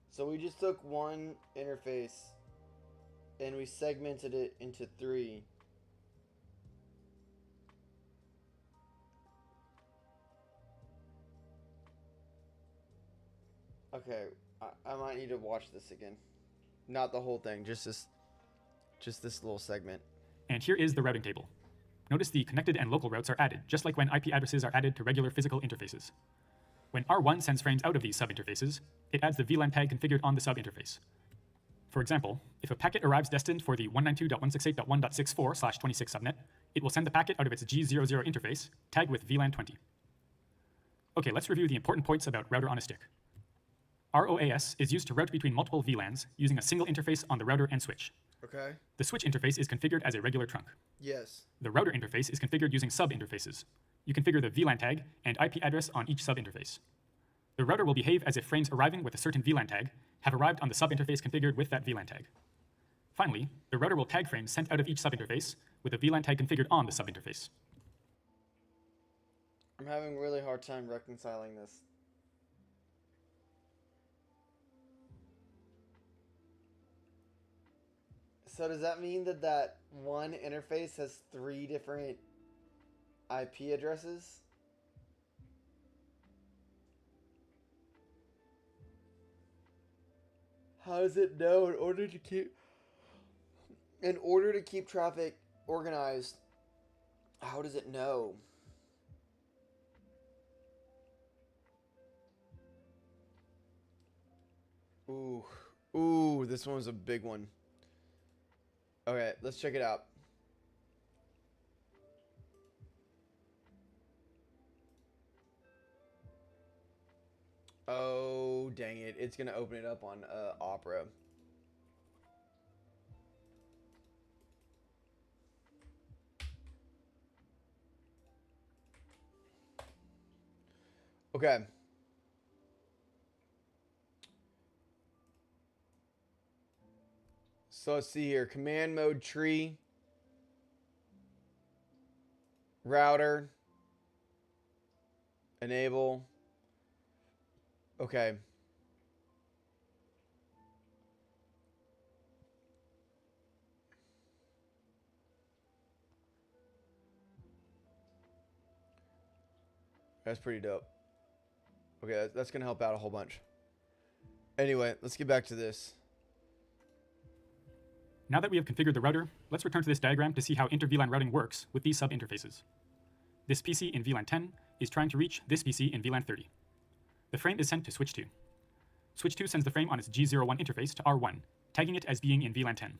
so we just took one interface and we segmented it into 3. Okay, I might need to watch this again. Not the whole thing, just this little segment. And here is the routing table. Notice the connected and local routes are added, just like when IP addresses are added to regular physical interfaces. When R1 sends frames out of these sub-interfaces, it adds the VLAN tag configured on the sub-interface. For example, if a packet arrives destined for the 192.168.1.64/26 subnet, it will send the packet out of its G00 interface, tagged with VLAN 20. Okay, let's review the important points about router on a stick. ROAS is used to route between multiple VLANs using a single interface on the router and switch. Okay. The switch interface is configured as a regular trunk. Yes. The router interface is configured using sub-interfaces. You configure the VLAN tag and IP address on each sub-interface. The router will behave as if frames arriving with a certain VLAN tag have arrived on the sub-interface configured with that VLAN tag. Finally, the router will tag frames sent out of each sub-interface with a VLAN tag configured on the sub-interface. I'm having a really hard time reconciling this. So does that mean that that one interface has 3 different IP addresses? How does it know in order to keep traffic organized? How does it know? Ooh, this one was a big one. Okay, let's check it out. Oh, dang it. It's going to open it up on Opera. Okay. So let's see here. Command mode tree. Router. Enable. Okay. That's pretty dope. Okay, that's going to help out a whole bunch. Anyway, let's get back to this. Now that we have configured the router, let's return to this diagram to see how inter-VLAN routing works with these sub-interfaces. This PC in VLAN 10 is trying to reach this PC in VLAN 30. The frame is sent to switch 2. Switch 2 sends the frame on its G01 interface to R1, tagging it as being in VLAN 10.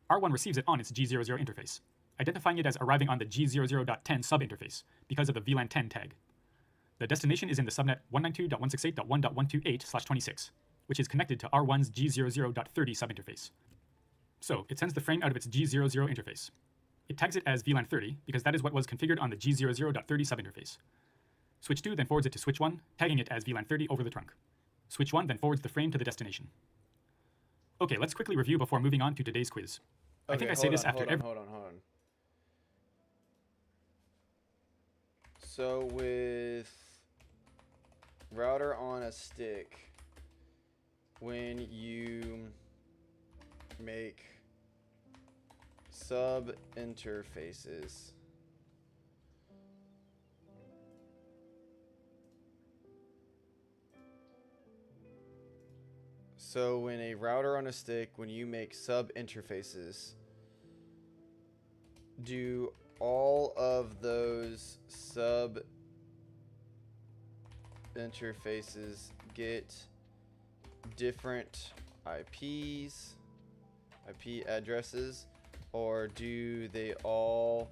R1 receives it on its G00 interface, identifying it as arriving on the G00.10 sub-interface because of the VLAN 10 tag. The destination is in the subnet 192.168.1.128/26, which is connected to R1's G00.30 sub-interface. So it sends the frame out of its G00 interface. It tags it as VLAN 30 because that is what was configured on the G00.30 sub-interface. Switch 2 then forwards it to Switch 1, tagging it as VLAN 30 over the trunk. Switch 1 then forwards the frame to the destination. Okay, let's quickly review before moving on to today's quiz. I think I say this after every... Hold on. So with router on a stick, when you make sub interfaces, so when a router on a stick, when you make sub interfaces, do all of those sub interfaces get different IPs, IP addresses, or do they all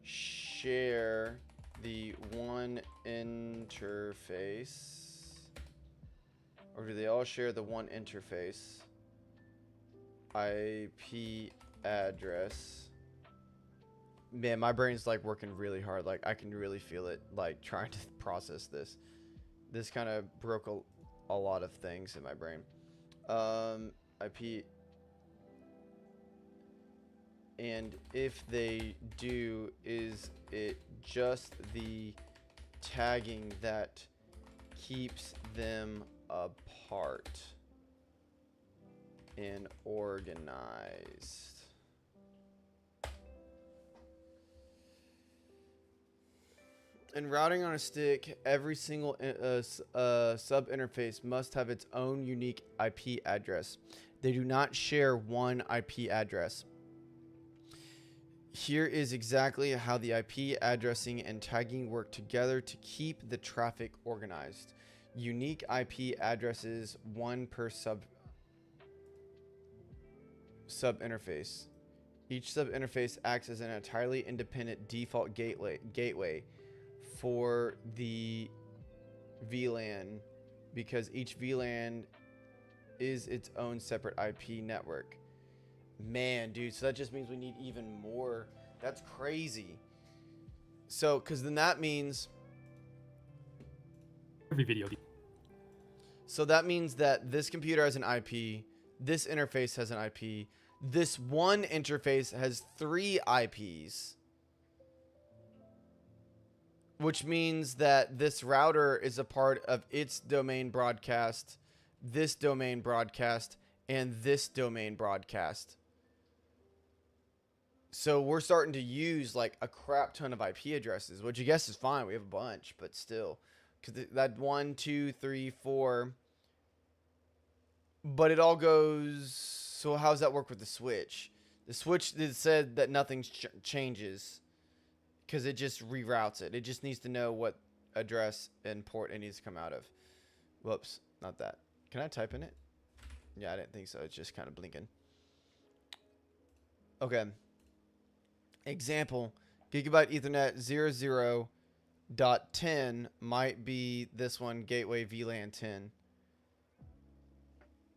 share the one interface? Or do they all share the one interface IP address? Man, my brain's like working really hard. Like I can really feel it, like trying to process this. This kind of broke a lot of things in my brain. IP, and if they do, is it just the tagging that keeps them apart and organized? In routing on a stick, every single sub interface must have its own unique IP address. They do not share one IP address. Here is exactly how the IP addressing and tagging work together to keep the traffic organized. Unique IP addresses, one per sub interface. Each sub interface acts as an entirely independent default gateway for the VLAN, because each VLAN is its own separate IP network. Man, dude, so that just means we need even more. That's crazy. So, because then that means... every video. So that means that this computer has an IP, this interface has an IP, this one interface has 3 IPs. Which means that this router is a part of its domain broadcast, this domain broadcast, and this domain broadcast. So we're starting to use like a crap ton of IP addresses, which I guess is fine. We have a bunch, but still. Because that 1, 2, 3, 4. But it all goes... So how does that work with the switch? The switch said that nothing changes. Because it just reroutes it. It just needs to know what address and port it needs to come out of. Whoops, not that. Can I type in it? Yeah, I didn't think so. It's just kind of blinking. Okay. Example, Gigabyte Ethernet 00.10 might be this one, Gateway VLAN 10.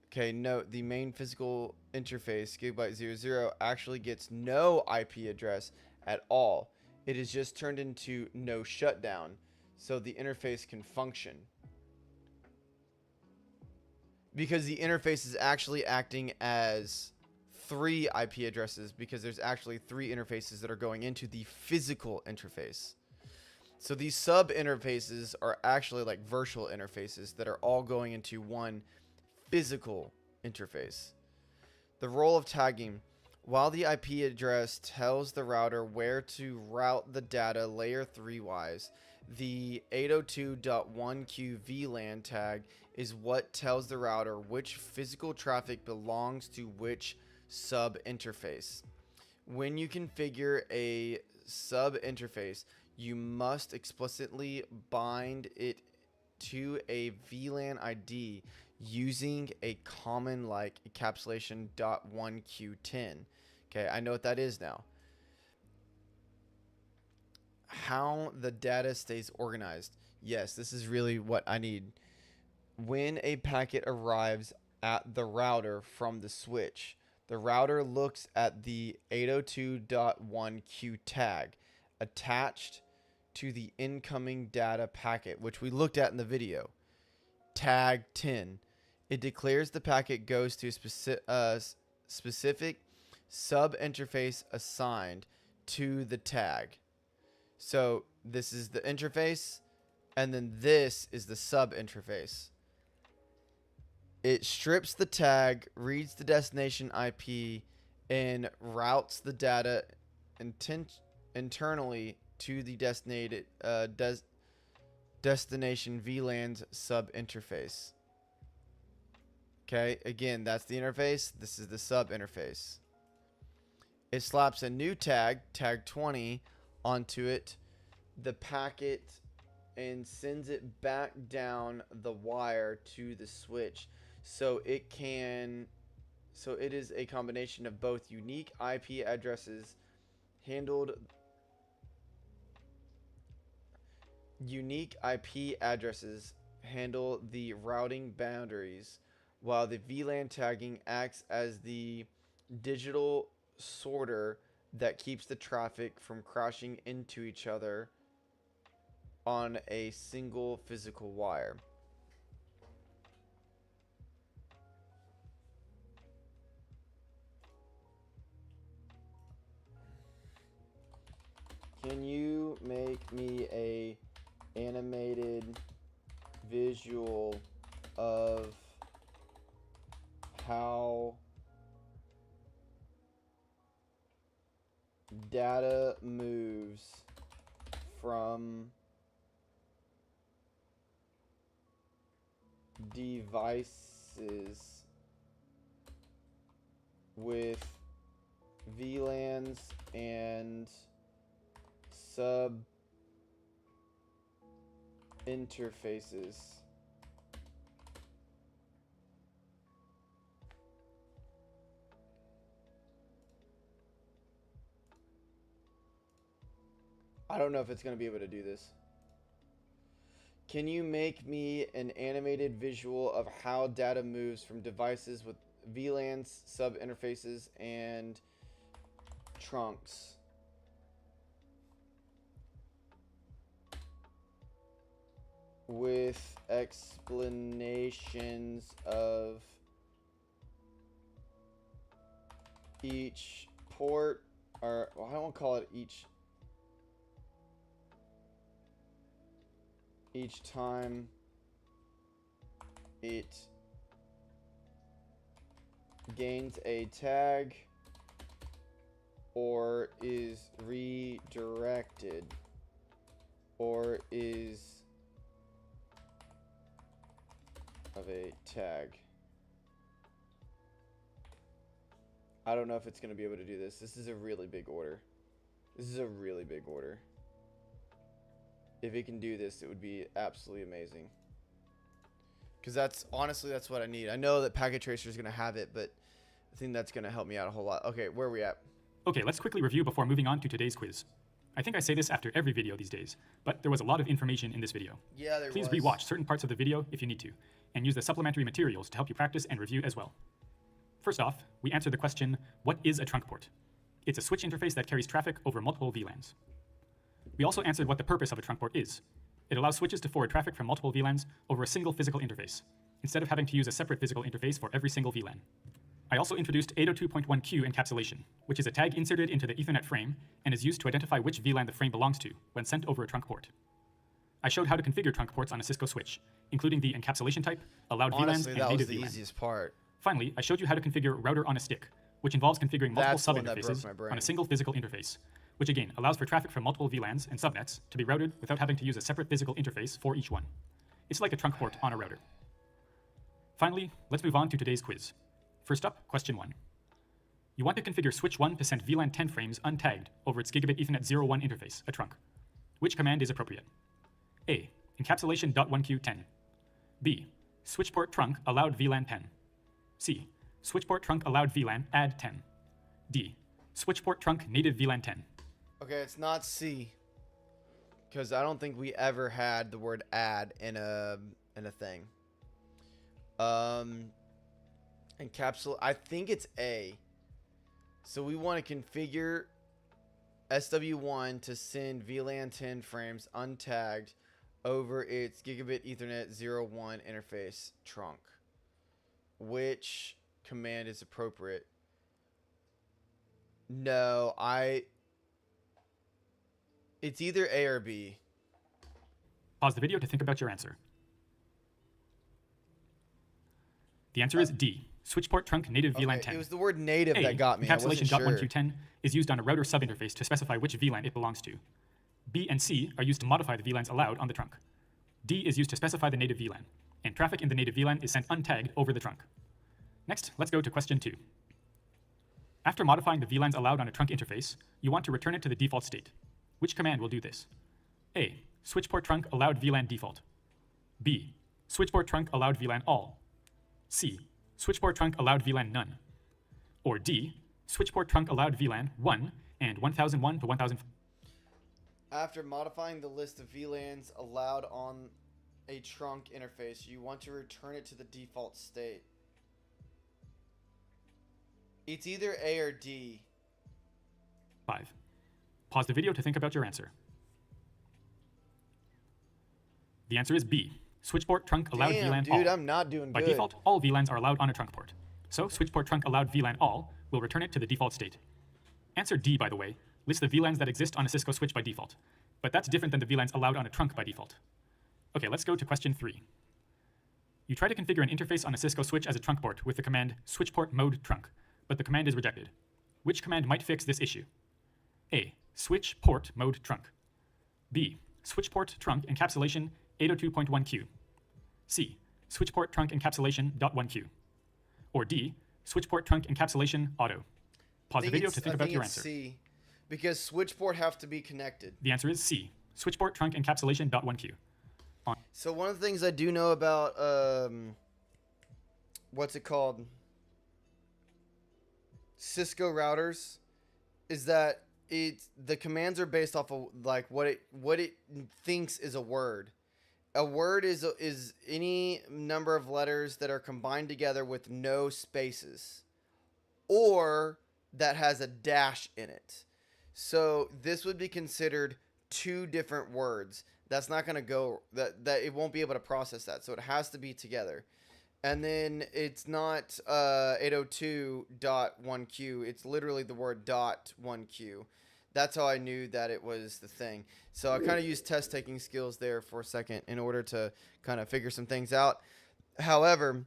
Okay, note the main physical interface, Gigabyte 00, actually gets no IP address at all. It is just turned into no shutdown, so the interface can function. Because the interface is actually acting as 3 IP addresses, because there's actually 3 interfaces that are going into the physical interface. So these sub interfaces are actually like virtual interfaces that are all going into one physical interface. The role of tagging. While the IP address tells the router where to route the data layer 3 wise, the 802.1q VLAN tag is what tells the router which physical traffic belongs to which sub interface. When you configure a sub interface, you must explicitly bind it to a VLAN ID using a common like encapsulation .1Q10. Okay, I know what that is now. How the data stays organized. Yes, this is really what I need. When a packet arrives at the router from the switch, the router looks at the 802.1Q tag attached to the incoming data packet, which we looked at in the video. Tag 10. It declares the packet goes to a specific sub interface assigned to the tag. So this is the interface, and then this is the sub interface. It strips the tag, reads the destination IP, and routes the data internally to the destination VLANs sub interface. Okay, again, that's the interface. This is the sub interface. It slaps a new tag, tag 20, onto it, the packet, and sends it back down the wire to the switch. So it is a combination of both unique IP addresses handled. Unique IP addresses handle the routing boundaries, while the VLAN tagging acts as the digital sorter that keeps the traffic from crashing into each other on a single physical wire. Can you make me a animated visual of how data moves from devices with VLANs and sub interfaces? I don't know if it's going to be able to do this. Can you make me an animated visual of how data moves from devices with VLANs, sub interfaces, and trunks? With explanations of each port, or well, I won't call it each time it gains a tag or is redirected or is of a tag. I don't know if it's going to be able to do this. This is a really big order. This is a really big order. If it can do this, it would be absolutely amazing. Because that's what I need. I know that Packet Tracer is going to have it, but I think that's going to help me out a whole lot. Okay, where are we at? Okay, let's quickly review before moving on to today's quiz. I think I say this after every video these days, but there was a lot of information in this video. Yeah, there was. Please rewatch certain parts of the video if you need to, and use the supplementary materials to help you practice and review as well. First off, we answered the question, what is a trunk port? It's a switch interface that carries traffic over multiple VLANs. We also answered what the purpose of a trunk port is. It allows switches to forward traffic from multiple VLANs over a single physical interface, instead of having to use a separate physical interface for every single VLAN. I also introduced 802.1Q encapsulation, which is a tag inserted into the Ethernet frame and is used to identify which VLAN the frame belongs to when sent over a trunk port. I showed how to configure trunk ports on a Cisco switch, including the encapsulation type, allowed Honestly, VLANs, and native VLAN. that was the easiest part. Finally, I showed you how to configure router on a stick, which involves configuring multiple sub-interfaces on a single physical interface, which again allows for traffic from multiple VLANs and subnets to be routed without having to use a separate physical interface for each one. It's like a trunk port on a router. Finally, let's move on to today's quiz. First up, question 1. You want to configure switch 1 to send VLAN 10 frames untagged over its gigabit Ethernet 01 interface, a trunk. Which command is appropriate? A. Encapsulation.1q10. B. Switchport trunk allowed VLAN 10. C. Switchport trunk allowed VLAN add 10. D. Switchport trunk native VLAN 10. Okay, it's not C, because I don't think we ever had the word add in a thing. I think it's A. So we want to configure SW1 to send VLAN 10 frames untagged over its gigabit Ethernet 01 interface trunk. Which command is appropriate? No, it's either A or B. Pause the video to think about your answer. The answer is D. Switchport trunk native VLAN 10. It was the word native that got me. Encapsulation.1q10 is used on a router subinterface to specify which VLAN it belongs to. B and C are used to modify the VLANs allowed on the trunk. D is used to specify the native VLAN, and traffic in the native VLAN is sent untagged over the trunk. Next, let's go to question 2. After modifying the VLANs allowed on a trunk interface, you want to return it to the default state. Which command will do this? A. Switchport trunk allowed VLAN default. B. Switchport trunk allowed VLAN all. C. Switchport trunk allowed VLAN none. Or D. Switchport trunk allowed VLAN 1 and 1001 to 1000. After modifying the list of VLANs allowed on a trunk interface, you want to return it to the default state. It's either A or D. 5. Pause the video to think about your answer. The answer is B. Switchport trunk allowed VLAN all. Dude, I'm not doing By good. default, all VLANs are allowed on a trunk port. So switchport trunk allowed VLAN all will return it to the default state. Answer D, by the way, lists the VLANs that exist on a Cisco switch by default. But that's different than the VLANs allowed on a trunk by default. Okay, let's go to question 3. You try to configure an interface on a Cisco switch as a trunk port with the command switchport mode trunk, but the command is rejected. Which command might fix this issue? A. Switch port mode trunk. B. Switchport trunk encapsulation 802.1q. C. Switchport trunk encapsulation .1q. Or D. Switchport trunk encapsulation auto. Pause the video to think about your answer. C, because switchport have to be connected. The answer is C. Switchport trunk encapsulation .1q. So one of the things I do know about what's it called? Cisco routers is that the commands are based off of like what it thinks is a word. A word is any number of letters that are combined together with no spaces, or that has a dash in it. So this would be considered two different words. That's not going to go, that it won't be able to process that. So it has to be together. And then it's not 802.1q. It's literally the word .1q. That's how I knew that it was the thing. So I kind of used test taking skills there for a second in order to kind of figure some things out. However,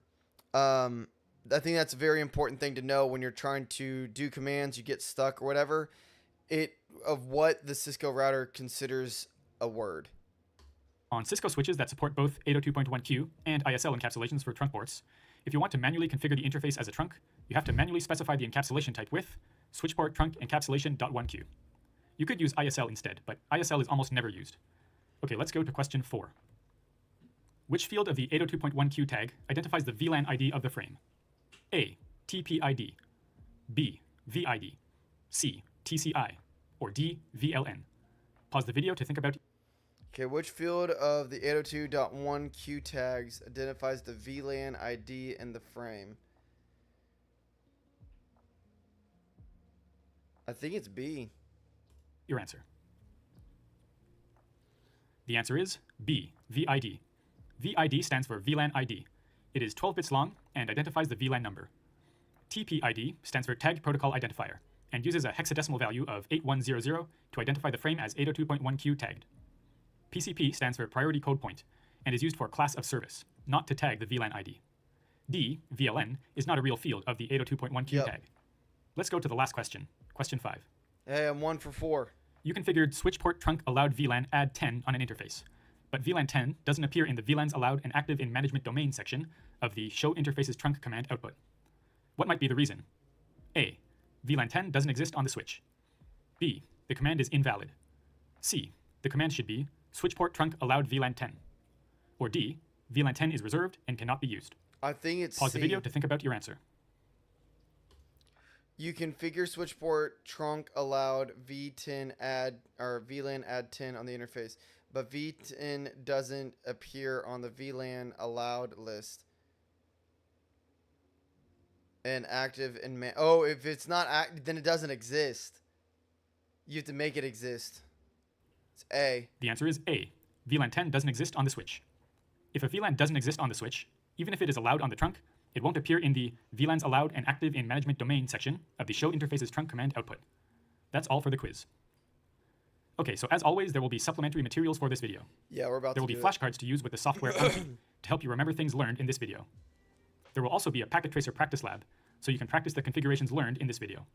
I think that's a very important thing to know when you're trying to do commands, you get stuck or whatever, of what the Cisco router considers a word. On Cisco switches that support both 802.1q and ISL encapsulations for trunk ports, if you want to manually configure the interface as a trunk, you have to manually specify the encapsulation type with switchport trunk encapsulation.1q. You could use ISL instead, but ISL is almost never used. Okay, let's go to question 4. Which field of the 802.1q tag identifies the VLAN ID of the frame? A. TPID. B. VID. C. TCI. Or D. VLN. Pause the video to think about. Okay, which field of the 802.1q tags identifies the VLAN ID in the frame? I think it's B. Your answer. The answer is B. VID. VID stands for VLAN ID. It is 12 bits long and identifies the VLAN number. TPID stands for Tagged Protocol Identifier and uses a hexadecimal value of 8100 to identify the frame as 802.1q tagged. PCP stands for Priority Code Point and is used for class of service, not to tag the VLAN ID. D, VLN, is not a real field of the 802.1q tag. Let's go to the last question, question 5. Hey, I'm 1 for 4. You configured switchport trunk allowed VLAN add 10 on an interface, but VLAN 10 doesn't appear in the VLANs allowed and active in management domain section of the show interfaces trunk command output. What might be the reason? A. VLAN 10 doesn't exist on the switch. B. The command is invalid. C. The command should be switchport trunk allowed VLAN 10. Or D. VLAN 10 is reserved and cannot be used. I think it's Pause C. the video to think about your answer. You configure switchport trunk allowed V10 add or VLAN add 10 on the interface, but V10 doesn't appear on the VLAN allowed list. And active and oh, if it's not active, then it doesn't exist. You have to make it exist. It's A. The answer is A. VLAN 10 doesn't exist on the switch. If a VLAN doesn't exist on the switch, even if it is allowed on the trunk, it won't appear in the VLANs allowed and active in management domain section of the show interfaces trunk command output. That's all for the quiz. Okay, so as always, there will be supplementary materials for this video. Yeah, we're about There to will be do flashcards to use with the software Anki to help you remember things learned in this video. There will also be a packet tracer practice lab, so you can practice the configurations learned in this video.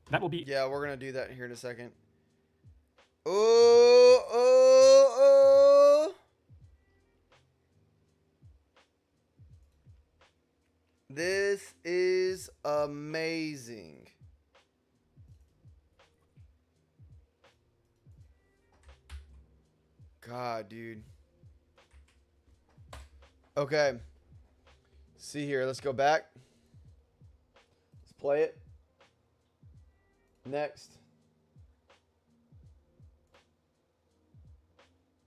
That will be... Yeah, we're going to do that here in a second. Oh, oh, oh. This is amazing. God, dude. Okay. See here, let's go back. Let's play it. Next.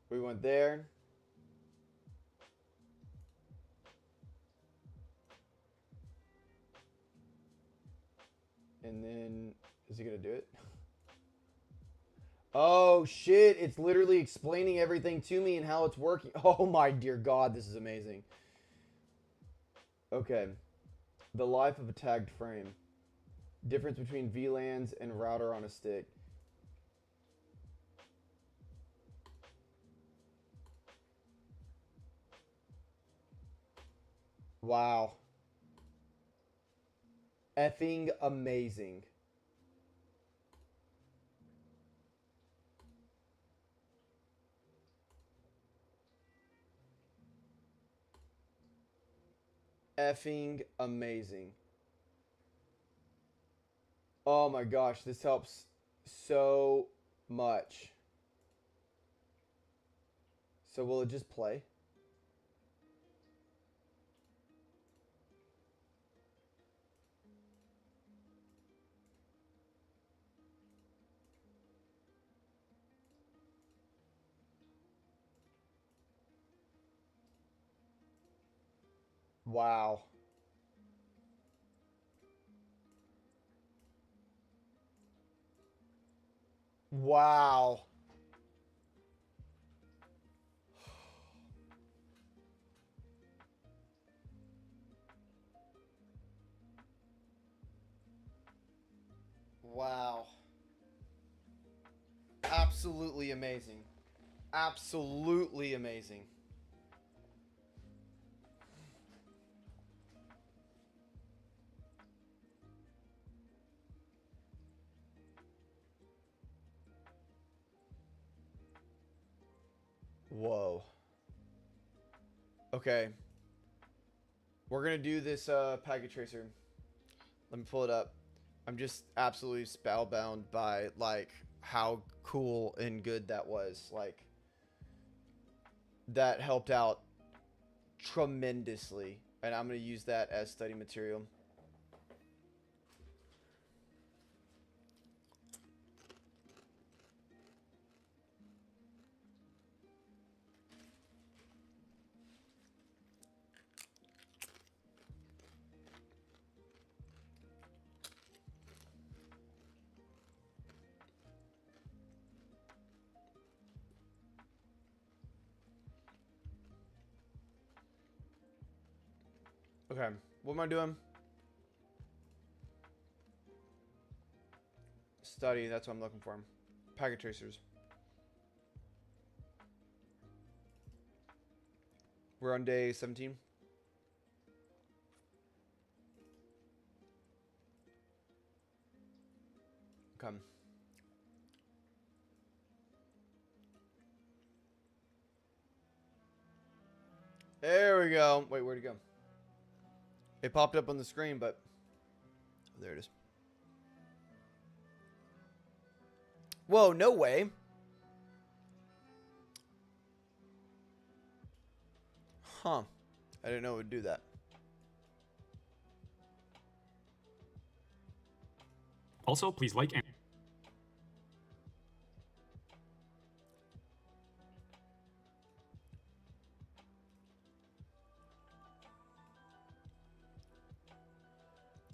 We went there. And then, is he going to do it? Oh, shit. It's literally explaining everything to me and how it's working. Oh, my dear God. This is amazing. Okay. The life of a tagged frame. Difference between VLANs and router on a stick. Wow. Effing amazing. Effing amazing. Oh my gosh, this helps so much. So will it just play? Wow. Wow. Wow. Absolutely amazing. Absolutely amazing. Whoa. Okay. We're going to do this packet tracer. Let me pull it up. I'm just absolutely spellbound by like how cool and good that was. Like that helped out tremendously, and I'm going to use that as study material. Okay, what am I doing? Study, that's what I'm looking for. Packet tracers. We're on day 17. Okay. There we go. Wait, where'd it go? It popped up on the screen, but there it is. Whoa, no way. Huh. I didn't know it would do that. Also, please like and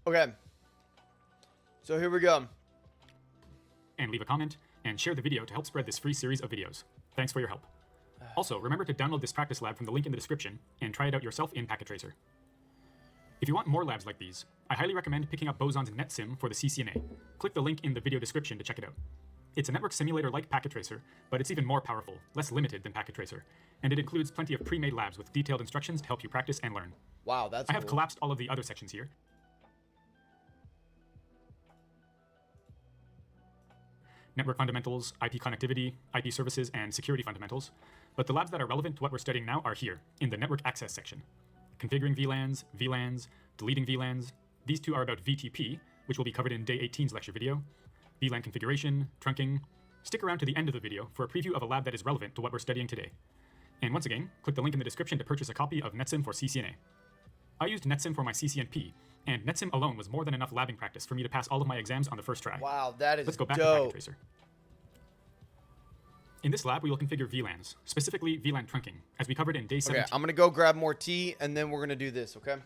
Okay. So here we go. leave a comment, and share the video to help spread this free series of videos. Thanks for your help. Also, remember to download this practice lab from the link in the description and try it out yourself in Packet Tracer. If you want more labs like these, I highly recommend picking up Boson's NetSim for the CCNA. Click the link in the video description to check it out. It's a network simulator like Packet Tracer, but it's even more powerful, less limited than Packet Tracer, and it includes plenty of pre-made labs with detailed instructions to help you practice and learn. Wow, that's I have cool. collapsed all of the other sections here. Network fundamentals, IP connectivity, IP services, and security fundamentals. But the labs that are relevant to what we're studying now are here, in the network access section. Configuring VLANs, VLANs, deleting VLANs. These two are about VTP, which will be covered in Day 18's lecture video. VLAN configuration, trunking. Stick around to the end of the video for a preview of a lab that is relevant to what we're studying today. And once again, click the link in the description to purchase a copy of NetSim for CCNA. I used NetSim for my CCNP, and NetSim alone was more than enough labbing practice for me to pass all of my exams on the first try. Wow, that is Let's go back dope. to Packet Tracer. In this lab, we will configure VLANs, specifically VLAN trunking, as we covered in Day 17. Okay, I'm going to go grab more tea, and then we're going to do this, okay?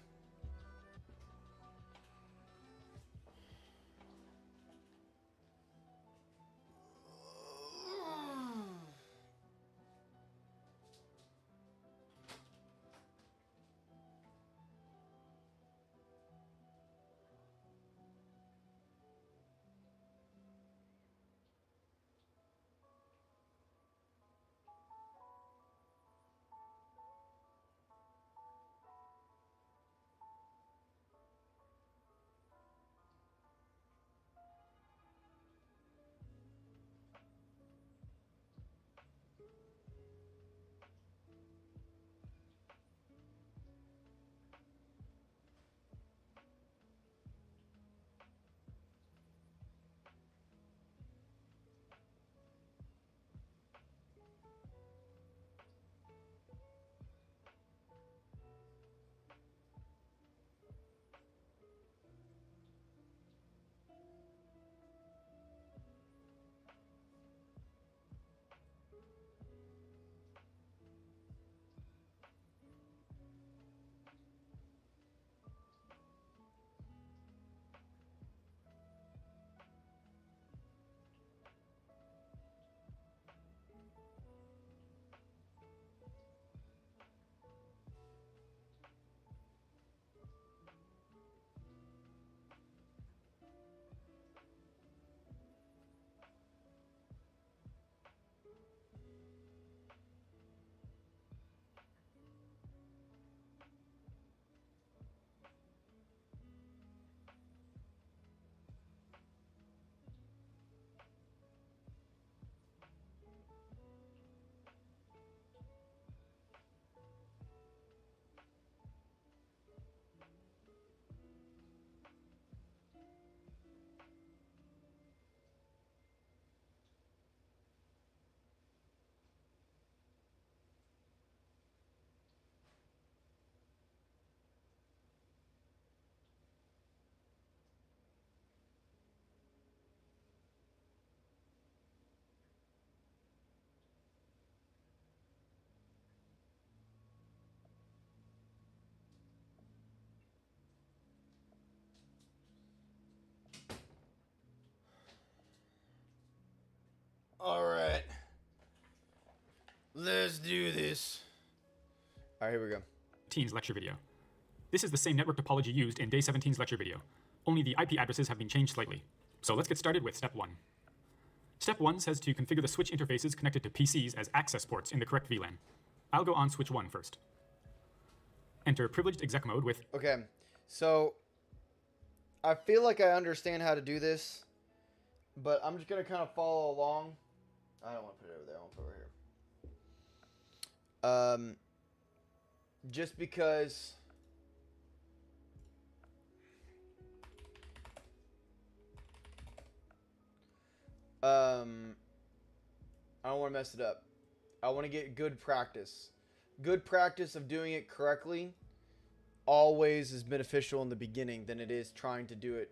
All right. Let's do this. All right, here we go. 17's lecture video. This is the same network topology used in Day 17's lecture video, only the IP addresses have been changed slightly. So let's get started with Step 1. Step 1 says to configure the switch interfaces connected to PCs as access ports in the correct VLAN. I'll go on switch 1 first. Enter privileged exec mode with... Okay, so I feel like I understand how to do this, but I'm just going to kind of follow along. I don't want to put it over there. I want to put it over here. Just because... I don't want to mess it up. I want to get good practice. Good practice of doing it correctly always is beneficial in the beginning than it is trying to do it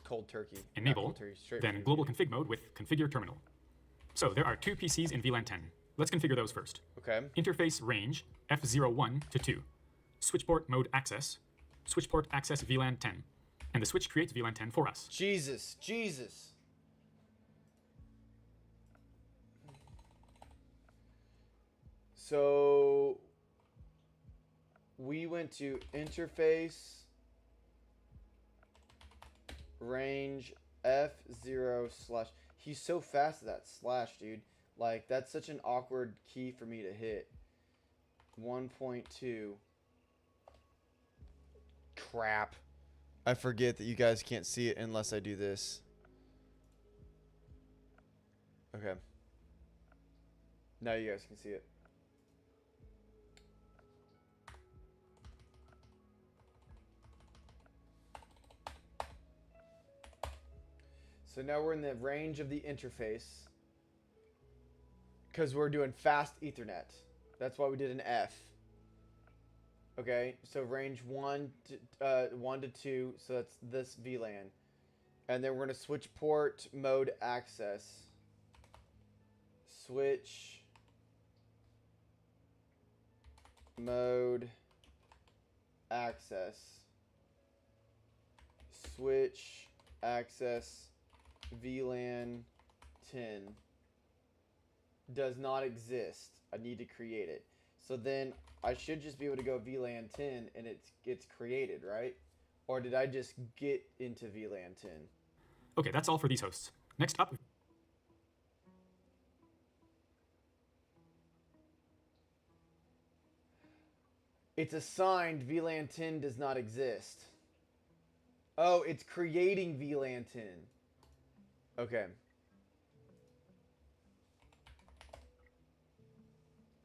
cold turkey. Enable, cold turkey, straight then from the global beginning. config mode with configure terminal. So there are 2 PCs in VLAN 10. Let's configure those first. Okay. Interface range F01 to 2. Switchport mode access. Switchport access VLAN 10. And the switch creates VLAN 10 for us. Jesus. So we went to interface range F0 slash. He's so fast at that slash, dude. Like, that's such an awkward key for me to hit. 1.2. Crap. I forget that you guys can't see it unless I do this. Okay. Now you guys can see it. So now we're in the range of the interface because we're doing fast Ethernet. That's why we did an F. Okay, so range 1 to 2, so that's this VLAN. And then we're going to switch port mode access. Switch mode access. Switch access VLAN 10 does not exist. I need to create it. So then I should just be able to go VLAN 10 and it gets created, right? Or did I just get into VLAN 10? Okay, that's all for these hosts. Next up, It's assigned VLAN 10 does not exist. Oh, it's creating VLAN 10. Okay.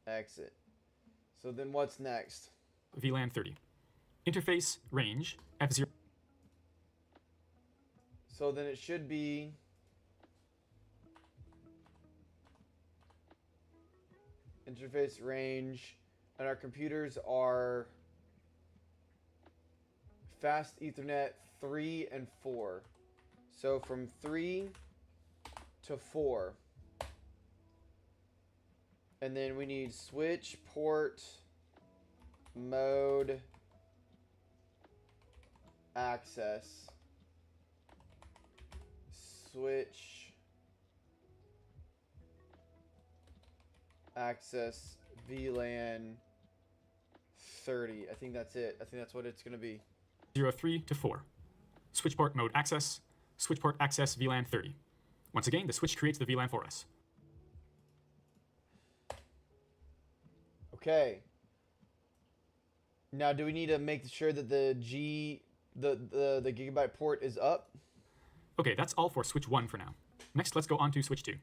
Exit. So then what's next? VLAN 30. Interface range F0. So then it should be interface range, and our computers are fast Ethernet 3 and 4. So from 3 to 4. And then we need switch port mode access. Switch access VLAN 30. I think that's it. I think that's what it's going to be. 03 to 4. Switchport mode access. Switchport access VLAN 30. Once again, the switch creates the VLAN for us. Okay. Now, do we need to make sure that the gigabyte port is up? Okay, that's all for switch 1 for now. Next, let's go on to switch 2.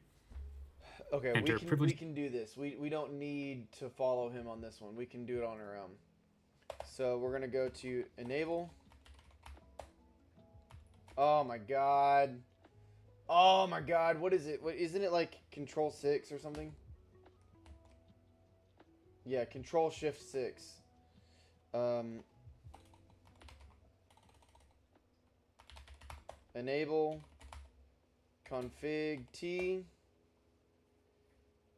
Okay, Enter we privilege. can do this. We don't need to follow him on this one. We can do it on our own. So we're going to go to enable. Oh my god. Oh my god, what is it? What, isn't it like control 6 or something? Yeah, control shift 6. Enable config T,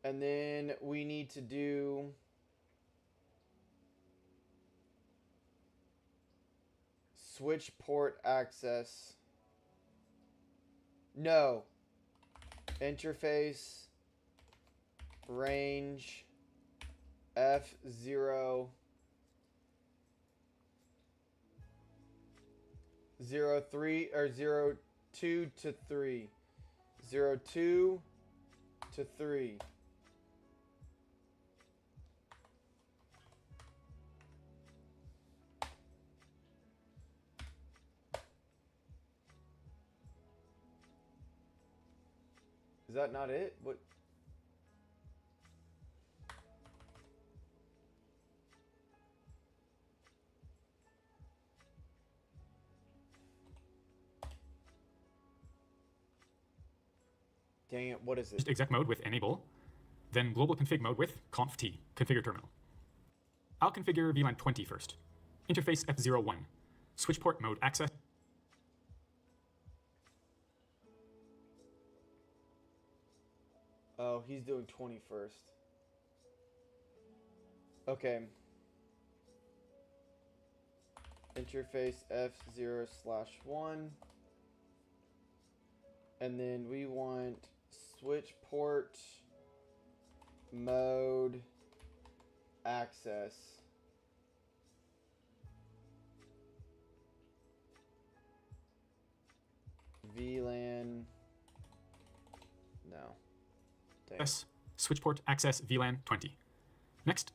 and then we need to do switch port access. No. Interface range F0 03 or 02 to 3. 02 to 3. Is that not it? What? Dang it, what is it? Just exec mode with enable, then global config mode with conf t, configure terminal. I'll configure VLAN 20 first. Interface F01, switch port mode access. Oh, he's doing 20 first. Okay. Interface F0/1. And then we want switch port mode access. VLAN. No. Dang. Yes, switch port access VLAN 20. Next,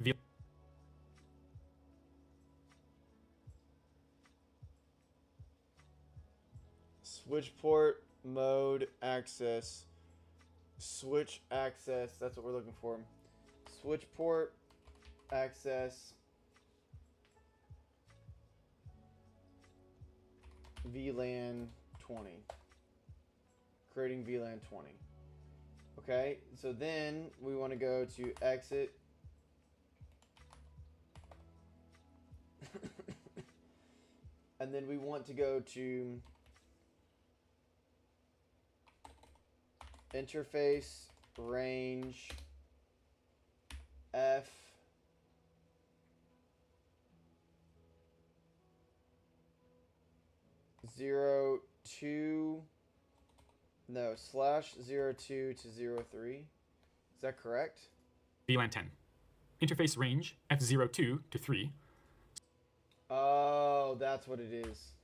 switch port mode access. Switch access. That's what we're looking for. Switch port access. VLAN 20. Creating VLAN 20. Okay, so then we want to go to exit. And then we want to go to interface range F /02 to 03. Is that correct? VLAN 10. Interface range F02 to 3. Oh, that's what it is.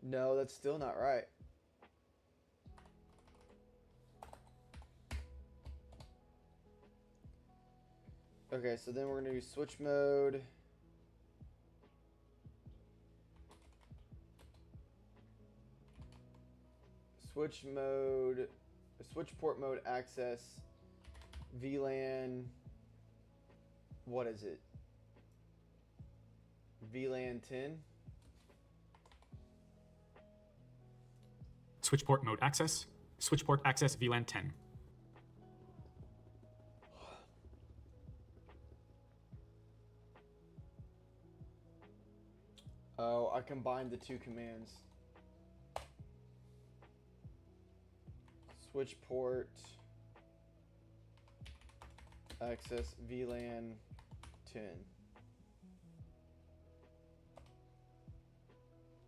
No, that's still not right. Okay, so then we're going to do switch mode. Switch mode, switch port mode access, VLAN, what is it? VLAN 10? Switch port mode access, switch port access VLAN 10. Oh, I combined the two commands. Switch port access VLAN 10.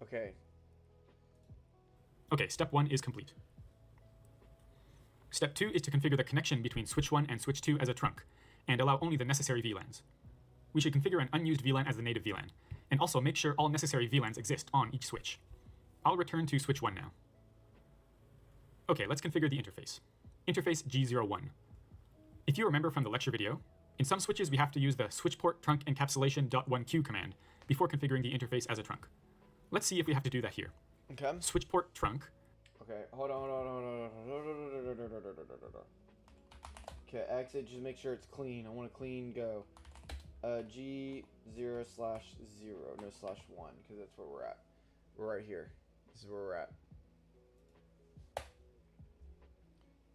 Okay. Okay, step 1 is complete. Step 2 is to configure the connection between switch 1 and switch 2 as a trunk, and allow only the necessary VLANs. We should configure an unused VLAN as the native VLAN, and also make sure all necessary VLANs exist on each switch. I'll return to switch 1 now. Okay, let's configure the interface. Interface G01. If you remember from the lecture video, in some switches we have to use the switchport trunk encapsulation.1q command before configuring the interface as a trunk. Let's see if we have to do that here. Okay. Switchport trunk. Okay, hold on. Okay, exit, just make sure it's clean. I want a clean go. G0/0, no /1, because that's where we're at. We're right here. This is where we're at.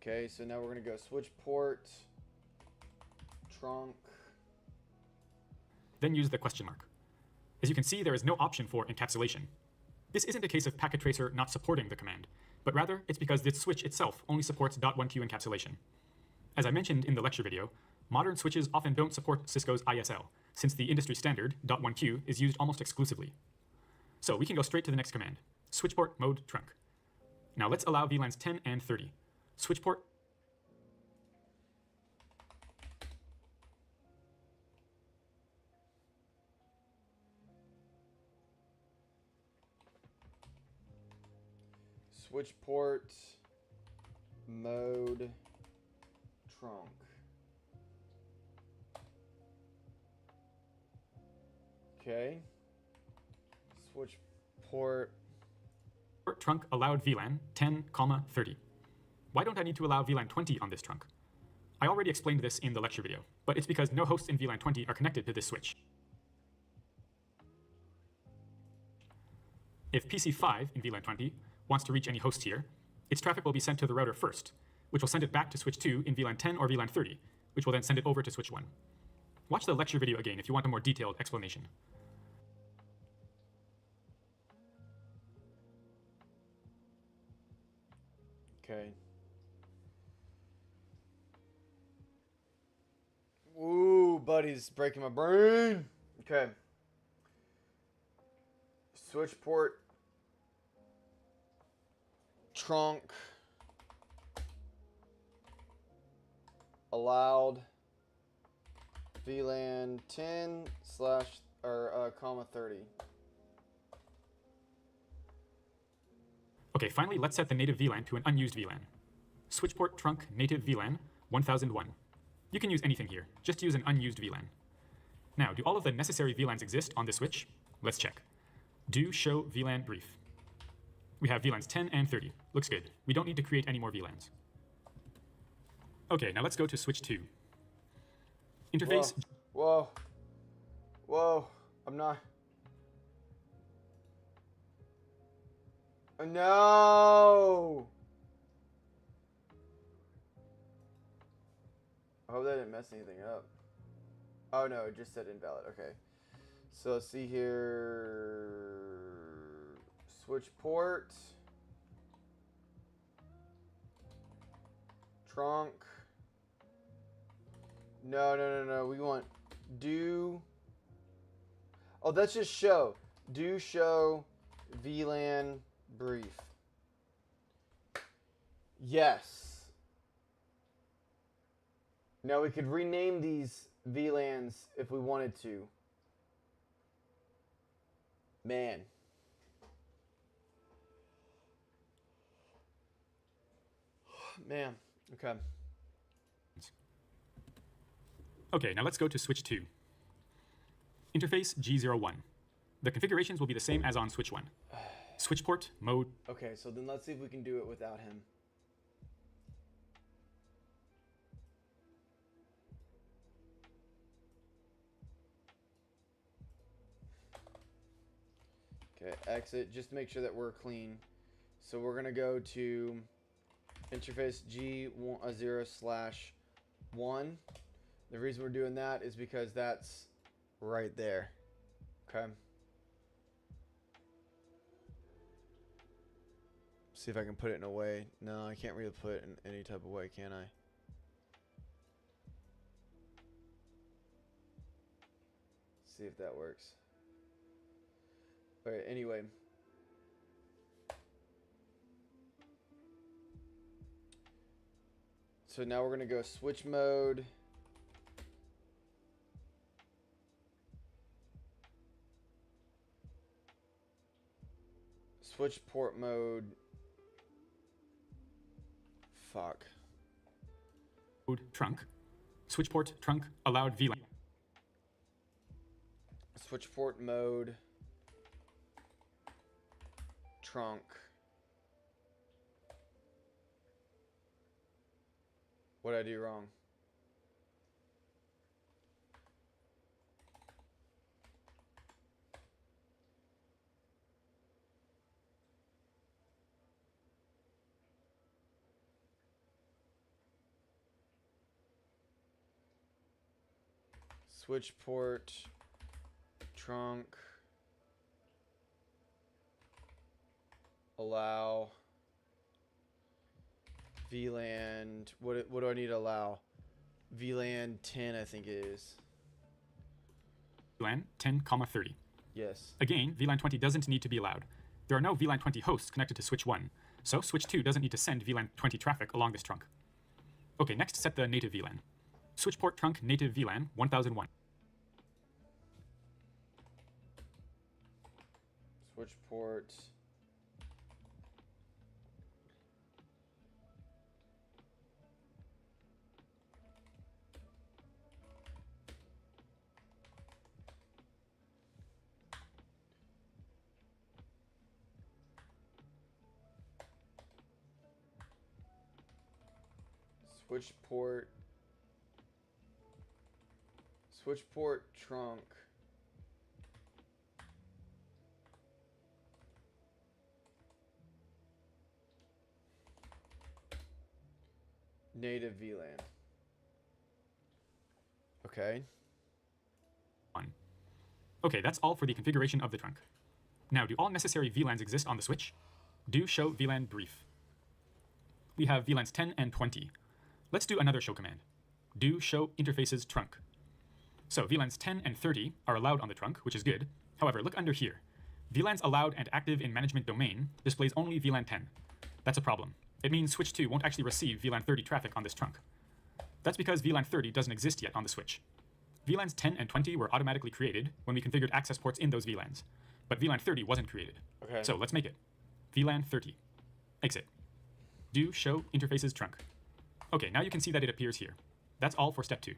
Okay, so now we're going to go switch port, trunk. Then use the question mark. As you can see, there is no option for encapsulation. This isn't a case of packet tracer not supporting the command, but rather it's because this switch itself only supports .1q encapsulation. As I mentioned in the lecture video, modern switches often don't support Cisco's ISL, since the industry standard .1q is used almost exclusively. So we can go straight to the next command, switchport mode trunk. Now let's allow VLANs 10 and 30. Switchport Switchport mode trunk. Okay. Switchport trunk allowed VLAN 10, 30. Why don't I need to allow VLAN 20 on this trunk? I already explained this in the lecture video, but it's because no hosts in VLAN 20 are connected to this switch. If PC5 in VLAN 20 wants to reach any hosts here, its traffic will be sent to the router first, which will send it back to switch 2 in VLAN 10 or VLAN 30, which will then send it over to switch 1. Watch the lecture video again if you want a more detailed explanation. Okay. Ooh, buddy's breaking my brain. Okay. Switch port. Trunk. Allowed. VLAN 10 slash or comma 30. Okay, finally, let's set the native VLAN to an unused VLAN. Switchport trunk native VLAN 1001. You can use anything here. Just use an unused VLAN. Now, do all of the necessary VLANs exist on this switch? Let's check. Do show VLAN brief. We have VLANs 10 and 30. Looks good. We don't need to create any more VLANs. Okay, now let's go to switch 2. Interface. Whoa. Whoa. I'm not. No. I hope that didn't mess anything up. Oh no, it just said invalid. Okay. So let's see here. Switch port. Trunk. No. We want do. Oh, that's just show. Do show VLAN brief. Yes. Now we could rename these VLANs if we wanted to. Man. Man. Okay. Okay, now let's go to switch 2. Interface G01. The configurations will be the same as on switch 1. Switch port, mode. Okay, so then let's see if we can do it without him. Okay, exit, just to make sure that we're clean. So we're going to go to interface G0/1. The reason we're doing that is because that's right there. Okay. See if I can put it in a way. No, I can't really put it in any type of way, can I? See if that works. Alright, anyway. So now we're going to go switch mode. Switch port mode. Fuck. Mode trunk. Switch port trunk allowed VLAN. Switch port mode. Trunk. What did I do wrong? Switch port, trunk, allow, VLAN, what do I need to allow? VLAN 10, I think it is. VLAN 10,30. Yes. Again, VLAN 20 doesn't need to be allowed. There are no VLAN 20 hosts connected to switch 1, so switch 2 doesn't need to send VLAN 20 traffic along this trunk. Okay, next set the native VLAN. Switch port trunk native VLAN 1001. Switch port. Switch port. Switch port trunk. Native VLAN. Okay. Okay, that's all for the configuration of the trunk. Now, do all necessary VLANs exist on the switch? Do show VLAN brief. We have VLANs 10 and 20. Let's do another show command. Do show interfaces trunk. So VLANs 10 and 30 are allowed on the trunk, which is good. However, look under here. VLANs allowed and active in management domain displays only VLAN 10. That's a problem. It means switch 2 won't actually receive VLAN 30 traffic on this trunk. That's because VLAN 30 doesn't exist yet on the switch. VLANs 10 and 20 were automatically created when we configured access ports in those VLANs, but VLAN 30 wasn't created. Okay. So let's make it. VLAN 30. Exit. Do show interfaces trunk. Okay, now you can see that it appears here. That's all for step 2.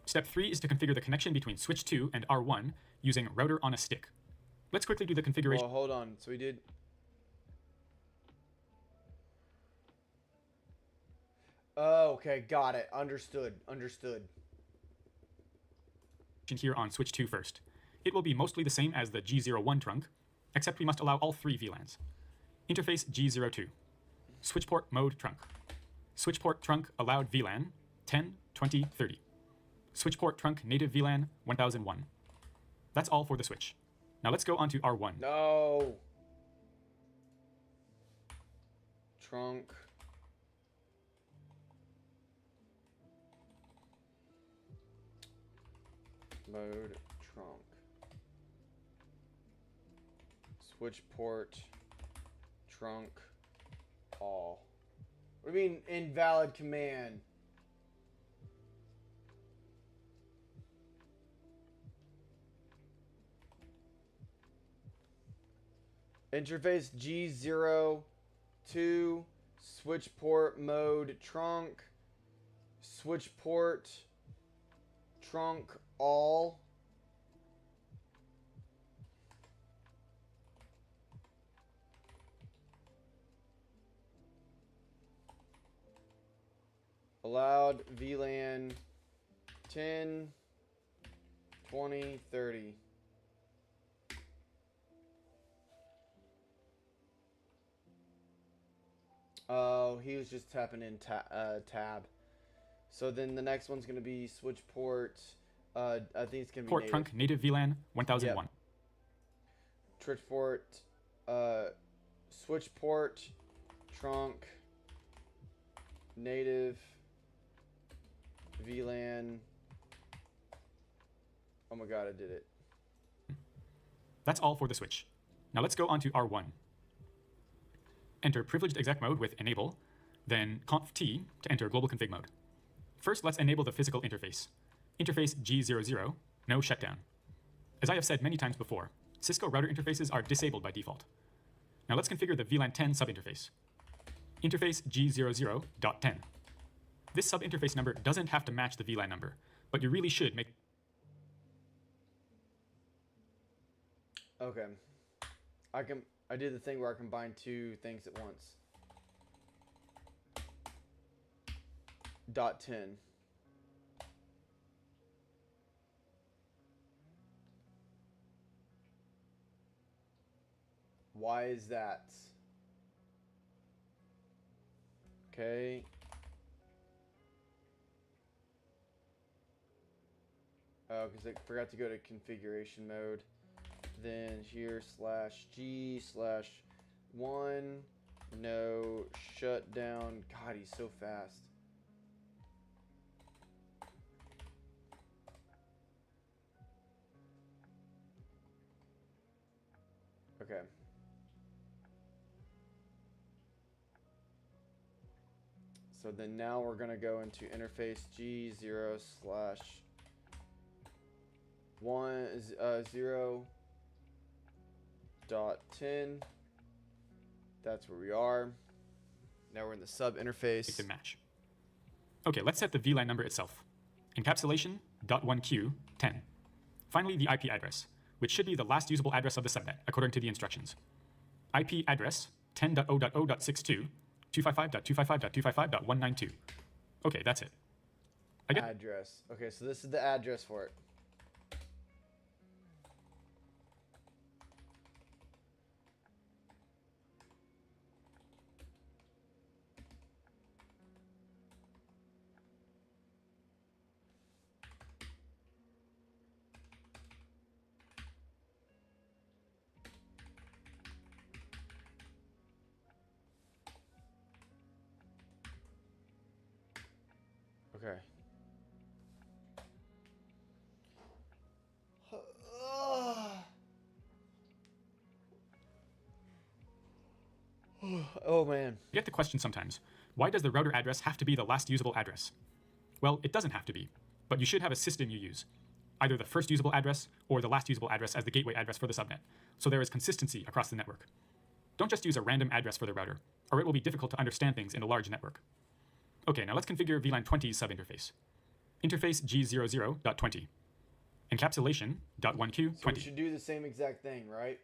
Step 3 is to configure the connection between switch 2 and R1 using router on a stick. Let's quickly do the configuration. Well, hold on. So we did... Oh, okay. Got it. Understood. Here on switch 2 first. It will be mostly the same as the G01 trunk, except we must allow all 3 VLANs. Interface G02. Switchport mode trunk. Switchport trunk allowed VLAN 10, 20, 30. Switchport trunk native VLAN 1001. That's all for the switch. Now let's go on to R1. No. Trunk. Mode trunk. Switch port trunk all. What do you mean invalid command? Interface G02 switch port mode trunk switch port trunk all. Allowed VLAN 10, 20, 30. Oh, he was just tapping in tab. So then the next one's going to be switch port. I think it's going to be port native. trunk native VLAN 1001. Yep. Switch port, switch port, trunk, native, VLAN. Oh my god, I did it. That's all for the switch. Now let's go on to R1. Enter privileged exec mode with enable, then conf t to enter global config mode. First, let's enable the physical interface. Interface G00, no shutdown. As I have said many times before, Cisco router interfaces are disabled by default. Now let's configure the VLAN 10 subinterface. Interface G00.10. This subinterface number doesn't have to match the VLAN number, but you really should make... Okay. I did the thing where I combined 2 things at once. .10. Why is that? Okay. Oh, because I forgot to go to configuration mode. Then here /G/1 no shutdown. God, he's so fast. Okay. So then now we're gonna go into interface G0/0.10. That's where we are. Now we're in the sub interface. The match. Okay, let's set the VLAN number itself. Encapsulation .1Q 10. Finally, the IP address, which should be the last usable address of the subnet according to the instructions. IP address 10.0.0.62 255.255.255.192. Okay, that's it. Address. Okay, so this is the address for it. Okay. Oh man. I get the question sometimes, why does the router address have to be the last usable address? Well, it doesn't have to be, but you should have a system you use, either the first usable address or the last usable address as the gateway address for the subnet, so there is consistency across the network. Don't just use a random address for the router, or it will be difficult to understand things in a large network. Okay, now let's configure VLAN 20's subinterface. Interface G00.20. Encapsulation.1Q20. So we should do the same exact thing, right?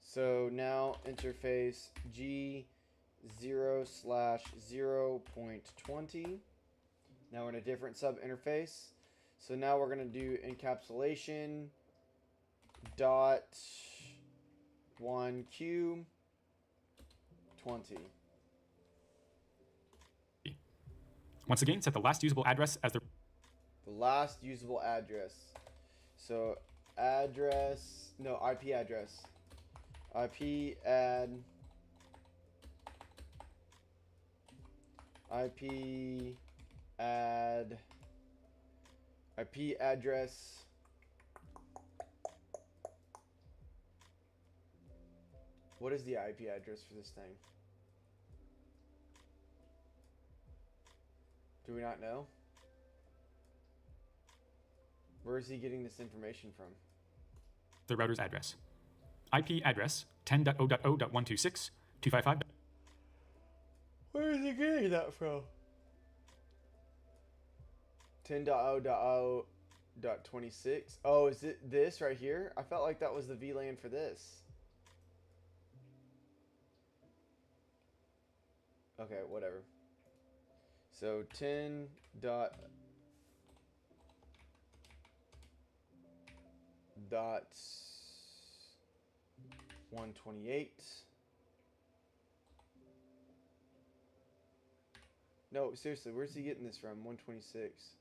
So now interface G0/0.20. Now we're in a different sub interface. So now we're going to do encapsulation dot 1Q 20. Once again, set the last usable address as the last usable address. So address, no, IP address. IP add IP address. What is the IP address for this thing? Do we not know? Where is he getting this information from? the router's address. IP address 10.0.0.126.255. Where is he getting that from? 10.0.0.26. Oh, is it this right here? I felt like that was the VLAN for this. Okay, whatever. So 10.128. No, seriously, where's he getting this from? 126.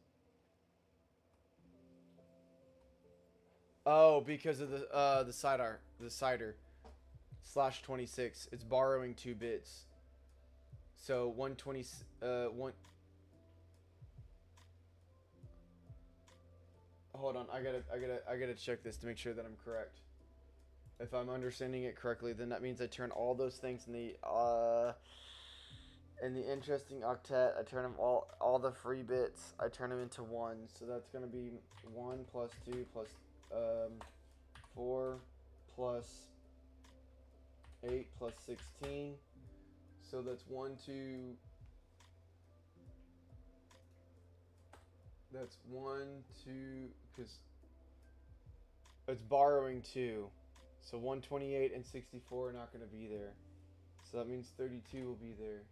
Oh, because of the cider /26. It's borrowing 2 bits. So 120 1. Hold on, I gotta check this to make sure that I'm correct. If I'm understanding it correctly, then that means I turn all those things in the interesting octet. I turn them all the free bits. I turn them into 1. So that's gonna be 1 plus 2 plus 4 plus 8 plus 16. So that's 1, 2. That's 1, 2, because it's borrowing 2. So 128 and 64 are not going to be there. So that means 32 will be there.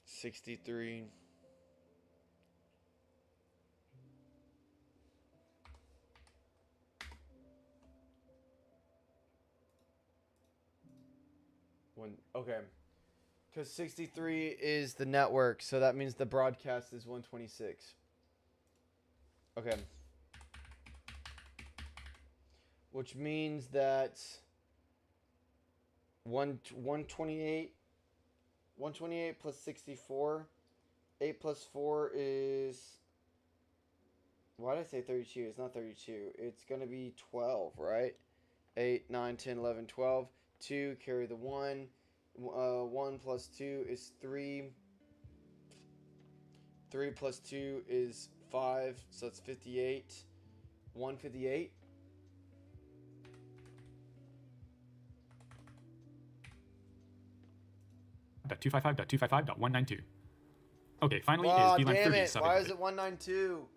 $63. Okay. Because 63 is the network, so that means the broadcast is 126. Okay. Which means that 128 plus 64. 8 plus 4 is... Why did I say 32? It's not 32. It's going to be 12, right? 8, 9, 10, 11, 12. 2, carry the 1. 1 plus 2 is 3. 3 plus 2 is 5, so that's 58. 158. .255.255.192. Okay, finally Wow, is VLAN damn 30 it. subinterface. Why is it 192?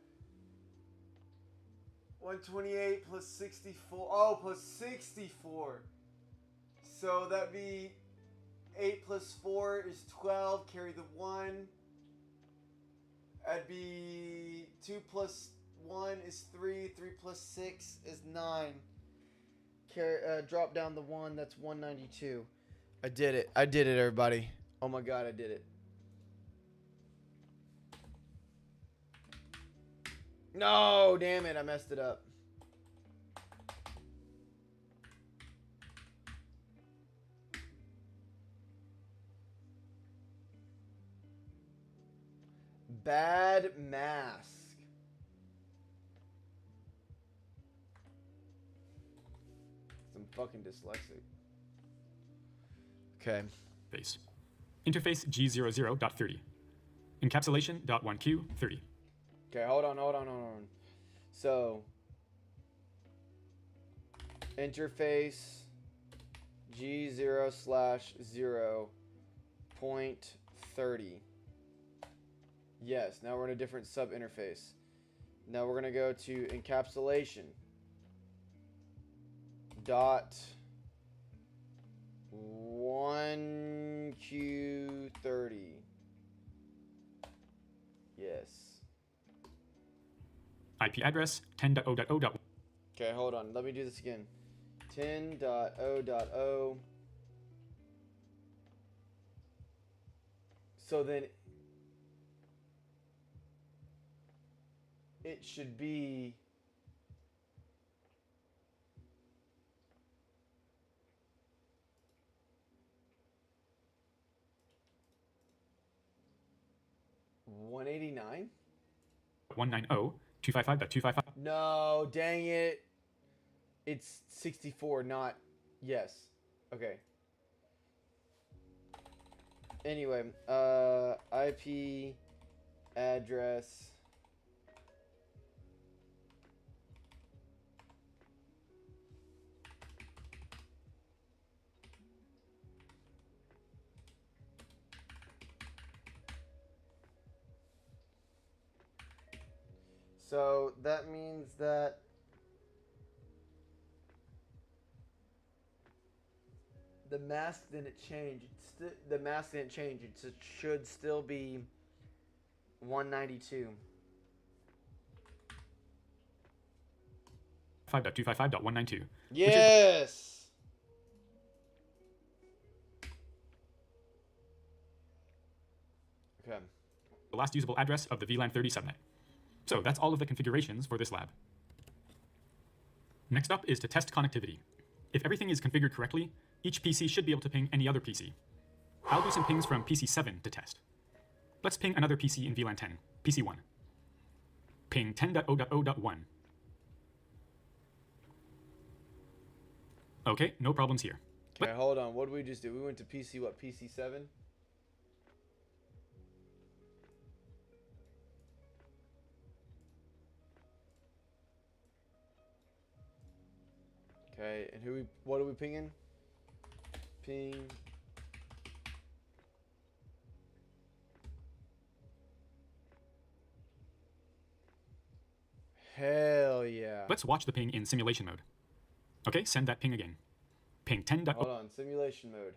128 plus 64. Oh, plus 64. So that'd be 8 plus 4 is 12. Carry the 1. That'd be 2 plus 1 is 3. 3 plus 6 is 9. Drop down the 1. That's 192. I did it. I did it, everybody. Oh my god, I did it. No, damn it, I messed it up. Bad mask. I'm fucking dyslexic. Okay. Face. Interface G00.30. Encapsulation.1Q30. Okay, hold on. So, interface G0/0.30. Yes, now we're in a different sub interface. Now we're gonna go to encapsulation dot 1Q30. Yes. IP address 10.0.0. Okay, hold on. Let me do this again. 10.0.0. So then it should be $189? 190.255.255. No, dang it. It's 64, not yes. Okay. Anyway, IP address. So that means that the mask didn't change. The mask didn't change. It should still be 192. 5.255.192. Yes. Okay. The last usable address of the VLAN 30 subnet. So that's all of the configurations for this lab. Next up is to test connectivity. If everything is configured correctly, each PC should be able to ping any other PC. I'll do some pings from PC 7 to test. Let's ping another PC in VLAN 10, PC 1. Ping 10.0.0.1. Okay, no problems here. Okay, hold on. What did we just do? We went to PC, what, PC 7? Okay, and what are we pinging? Ping. Hell yeah. Let's watch the ping in simulation mode. Okay, send that ping again. Ping 10. Hold on, simulation mode.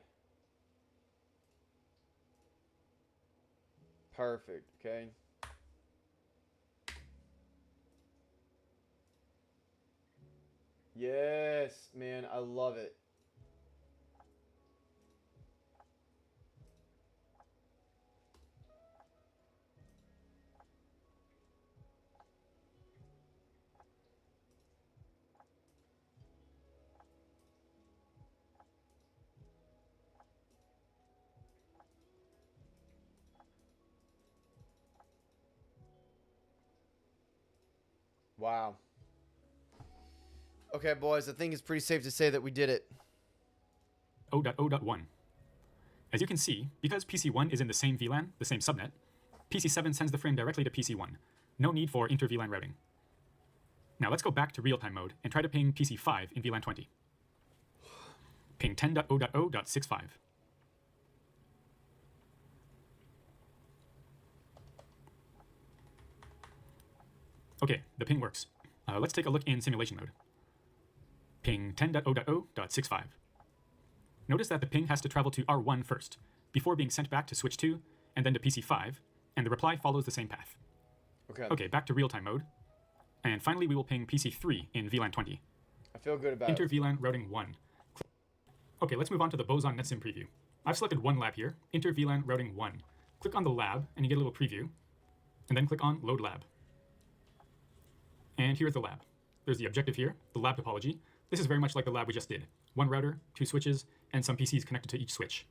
Perfect, okay. Yes, man, I love it. Wow. Okay, boys, I think it's pretty safe to say that we did it. 0.0.1. As you can see, because PC1 is in the same VLAN, the same subnet, PC7 sends the frame directly to PC1. No need for inter-VLAN routing. Now let's go back to real-time mode and try to ping PC5 in VLAN 20. Ping 10.0.0.65. Okay, the ping works. Let's take a look in simulation mode. Ping 10.0.0.65. Notice that the ping has to travel to R1 first, before being sent back to switch 2, and then to PC5, and the reply follows the same path. Okay, back to real-time mode. And finally, we will ping PC3 in VLAN 20. I feel good about it. Inter-VLAN routing 1. Okay, let's move on to the Boson NetSim preview. I've selected one lab here, inter-VLAN routing 1. Click on the lab, and you get a little preview, and then click on Load Lab. And here's the lab. There's the objective here, the lab topology. This is very much like the lab we just did. One router, 2 switches, and some PCs connected to each switch.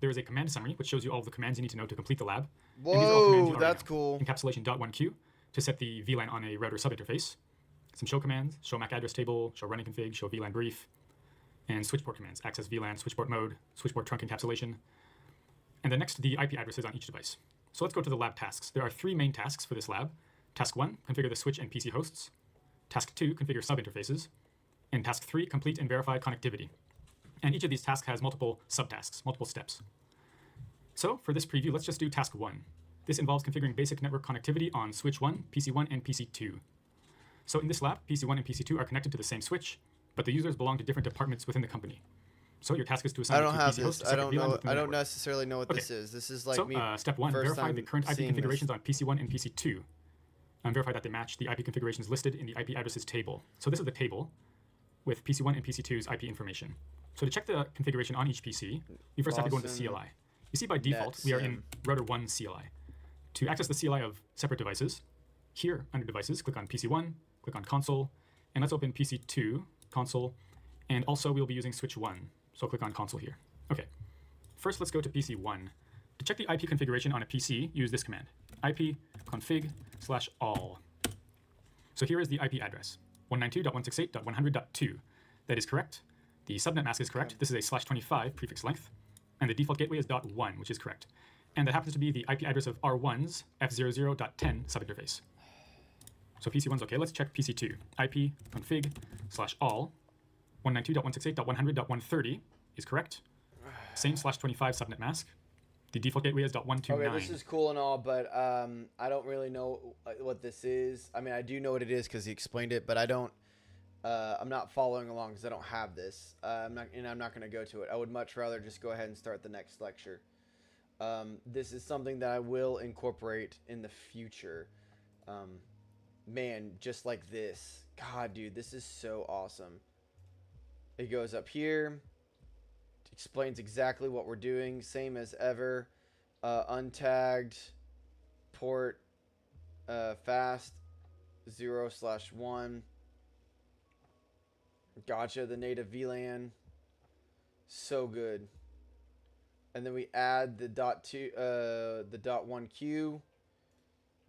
There is a command summary, which shows you all of the commands you need to know to complete the lab. Whoa, that's cool. Encapsulation.1q to set the VLAN on a router subinterface. Some show commands, show MAC address table, show running config, show VLAN brief, and switchport commands, access VLAN, switchport mode, switchport trunk encapsulation. And then next, the IP addresses on each device. So let's go to the lab tasks. There are 3 main tasks for this lab. Task 1, configure the switch and PC hosts. Task 2, configure subinterfaces. And task 3, complete and verify connectivity. And each of these tasks has multiple subtasks, multiple steps. So for this preview, let's just do task 1. This involves configuring basic network connectivity on switch 1, PC 1, and PC 2. So in this lab, PC 1 and PC 2 are connected to the same switch, but the users belong to different departments within the company. So your task is to assign I don't to have PC host this. a I separate don't VLAN know. within the I don't network. necessarily know what this is. This is like So me. step 1, first verify time the current IP seeing configurations this. on PC 1 and PC 2. And verify that they match the IP configurations listed in the IP addresses table. So this is the table with PC 1 and PC 2's IP information. So to check the configuration on each PC, you first have to go into Awesome. CLI. You see by default, we are in router 1 CLI. To access the CLI of separate devices, here under devices, click on PC 1, click on console, and let's open PC 2, console, and also we'll be using switch 1. So click on console here. Okay. First, let's go to PC 1. To check the IP configuration on a PC, use this command, ipconfig/all. So here is the IP address, 192.168.100.2. That is correct. The subnet mask is correct. This is a /25 prefix length. And the default gateway is .1, which is correct. And that happens to be the IP address of R1's F00.10 subinterface. So PC1's okay. Let's check PC2. ipconfig/all 192.168.100.130 is correct. Same /25 subnet mask. The default gateway is .129. Okay, this is cool and all, but I don't really know what this is. I mean, I do know what it is because he explained it, but I don't. I'm not following along because I don't have this. I'm not going to go to it. I would much rather just go ahead and start the next lecture. This is something that I will incorporate in the future. Man, just like this. God, dude, this is so awesome. It goes up here. Explains exactly what we're doing. Same as ever. Untagged. Port. Fast. 0/1. Gotcha. The native VLAN. So good. And then we add the the .1Q.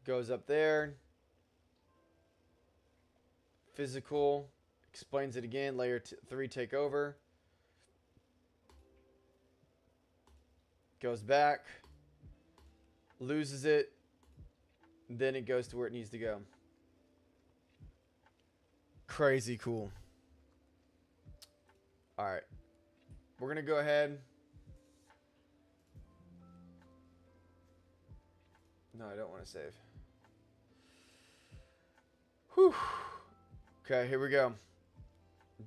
Goes up there. Physical. Explains it again. Layer 3 take over. Goes back. Loses it. Then it goes to where it needs to go. Crazy cool. Alright. We're going to go ahead. No, I don't want to save. Whew. Okay, here we go.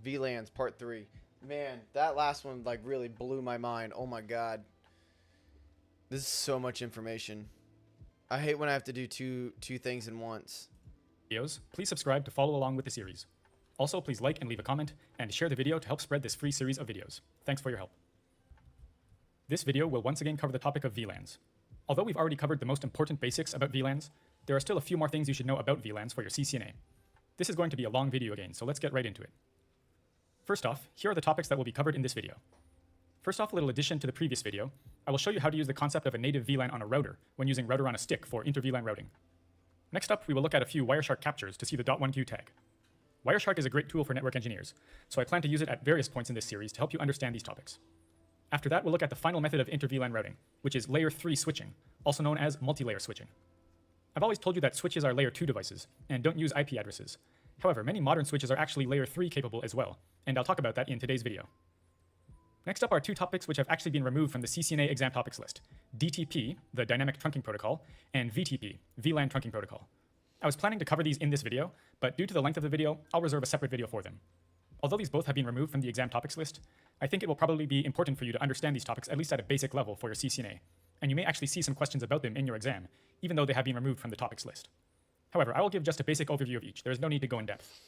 VLANs part 3. Man, that last one like really blew my mind. Oh my god. This is so much information. I hate when I have to do two things in once. Videos, please subscribe to follow along with the series. Also, please like and leave a comment, and share the video to help spread this free series of videos. Thanks for your help. This video will once again cover the topic of VLANs. Although we've already covered the most important basics about VLANs, there are still a few more things you should know about VLANs for your CCNA. This is going to be a long video again, so let's get right into it. First off, here are the topics that will be covered in this video. First off, a little addition to the previous video, I will show you how to use the concept of a native VLAN on a router when using router on a stick for inter-VLAN routing. Next up, we will look at a few Wireshark captures to see the .1Q tag. Wireshark is a great tool for network engineers, so I plan to use it at various points in this series to help you understand these topics. After that, we'll look at the final method of inter-VLAN routing, which is layer 3 switching, also known as multilayer switching. I've always told you that switches are layer 2 devices and don't use IP addresses. However, many modern switches are actually layer 3 capable as well, and I'll talk about that in today's video. Next up are two topics which have actually been removed from the CCNA exam topics list: DTP, the dynamic trunking protocol, and VTP, VLAN trunking protocol. I was planning to cover these in this video, but due to the length of the video, I'll reserve a separate video for them. Although these both have been removed from the exam topics list, I think it will probably be important for you to understand these topics at least at a basic level for your CCNA, and you may actually see some questions about them in your exam, even though they have been removed from the topics list. However, I will give just a basic overview of each. There is no need to go in depth.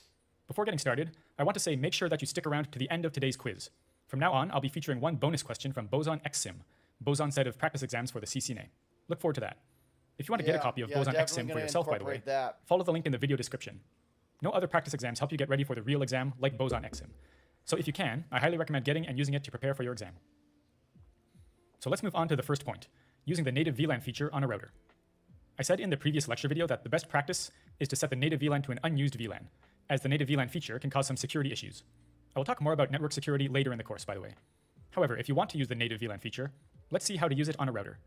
Before getting started, I want to say make sure that you stick around to the end of today's quiz. From now on, I'll be featuring one bonus question from Boson XSIM, Boson's set of practice exams for the CCNA. Look forward to that. If you want to get a copy of Boson XSIM for yourself, by the way, follow the link in the video description. No other practice exams help you get ready for the real exam like Boson XSIM. So if you can, I highly recommend getting and using it to prepare for your exam. So let's move on to the first point, using the native VLAN feature on a router. I said in the previous lecture video that the best practice is to set the native VLAN to an unused VLAN, as the native VLAN feature can cause some security issues. I will talk more about network security later in the course, by the way. However, if you want to use the native VLAN feature, let's see how to use it on a router.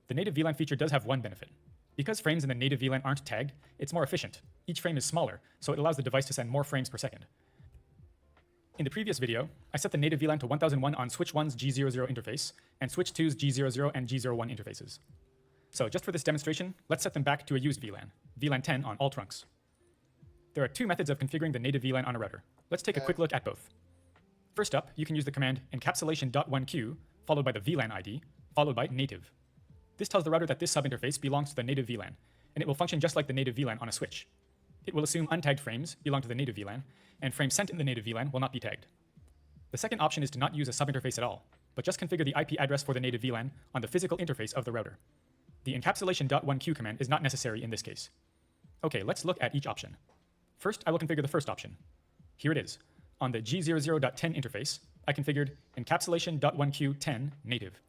The native VLAN feature does have one benefit. Because frames in the native VLAN aren't tagged, it's more efficient. Each frame is smaller, so it allows the device to send more frames per second. In the previous video, I set the native VLAN to 1001 on switch 1's G00 interface and switch 2's G00 and G01 interfaces. So just for this demonstration, let's set them back to a used VLAN, VLAN 10 on all trunks. There are two methods of configuring the native VLAN on a router. Let's take a quick look at both. First up, you can use the command encapsulation.1q followed by the VLAN ID, followed by native. This tells the router that this subinterface belongs to the native VLAN, and it will function just like the native VLAN on a switch. It will assume untagged frames belong to the native VLAN, and frames sent in the native VLAN will not be tagged. The second option is to not use a subinterface at all, but just configure the IP address for the native VLAN on the physical interface of the router. The encapsulation.1q command is not necessary in this case. Okay, let's look at each option. First, I will configure the first option. Here it is. On the G00.10 interface, I configured encapsulation.1q10 native.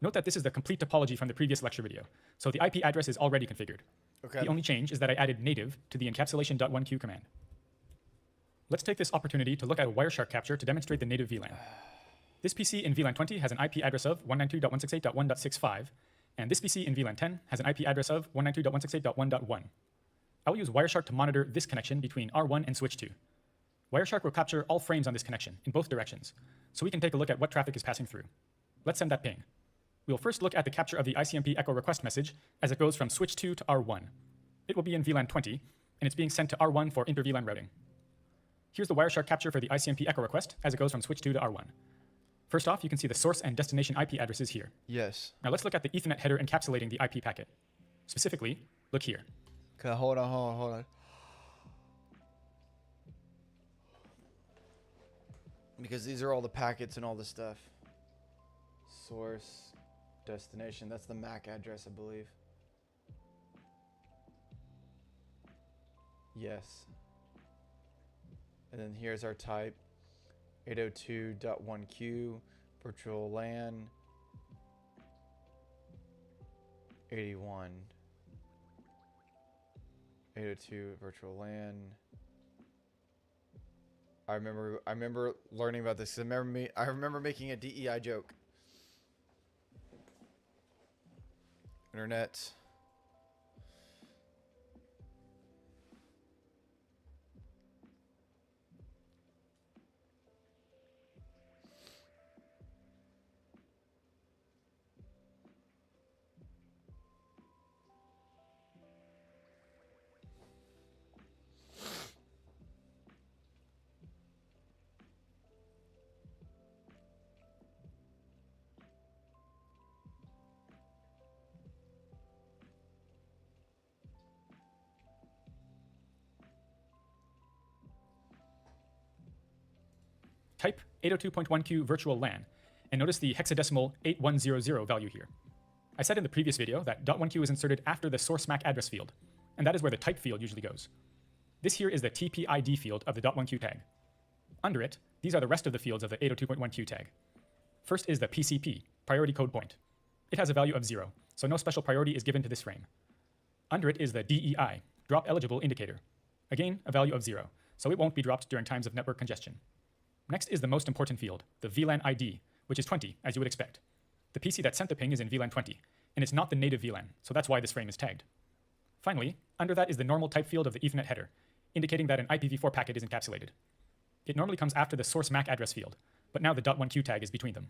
Note that this is the complete topology from the previous lecture video, so the IP address is already configured. Okay. The only change is that I added native to the encapsulation.1q command. Let's take this opportunity to look at a Wireshark capture to demonstrate the native VLAN. This PC in VLAN 20 has an IP address of 192.168.1.65, and this PC in VLAN 10 has an IP address of 192.168.1.1. I will use Wireshark to monitor this connection between R1 and switch 2. Wireshark will capture all frames on this connection in both directions, so we can take a look at what traffic is passing through. Let's send that ping. We will first look at the capture of the ICMP echo request message as it goes from switch 2 to R1. It will be in VLAN 20, and it's being sent to R1 for inter-VLAN routing. Here's the Wireshark capture for the ICMP echo request as it goes from switch 2 to R1. First off, you can see the source and destination IP addresses here. Yes. Now let's look at the Ethernet header encapsulating the IP packet. Specifically, look here. Okay, hold on. Because these are all the packets and all the stuff. Source, destination, that's the MAC address, I believe. Yes. And then here's our type. 802.1q, virtual LAN, 81. 802 virtual LAN. I remember learning about this. I remember making a DEI joke. Internet. Type 802.1q virtual LAN, and notice the hexadecimal 8100 value here. I said in the previous video that .1q is inserted after the source MAC address field, and that is where the type field usually goes. This here is the TPID field of the .1q tag. Under it, these are the rest of the fields of the 802.1q tag. First is the PCP, priority code point. It has a value of 0, so no special priority is given to this frame. Under it is the DEI, drop eligible indicator. Again, a value of 0, so it won't be dropped during times of network congestion. Next is the most important field, the VLAN ID, which is 20, as you would expect. The PC that sent the ping is in VLAN 20, and it's not the native VLAN, so that's why this frame is tagged. Finally, under that is the normal type field of the Ethernet header, indicating that an IPv4 packet is encapsulated. It normally comes after the source MAC address field, but now the .1q tag is between them.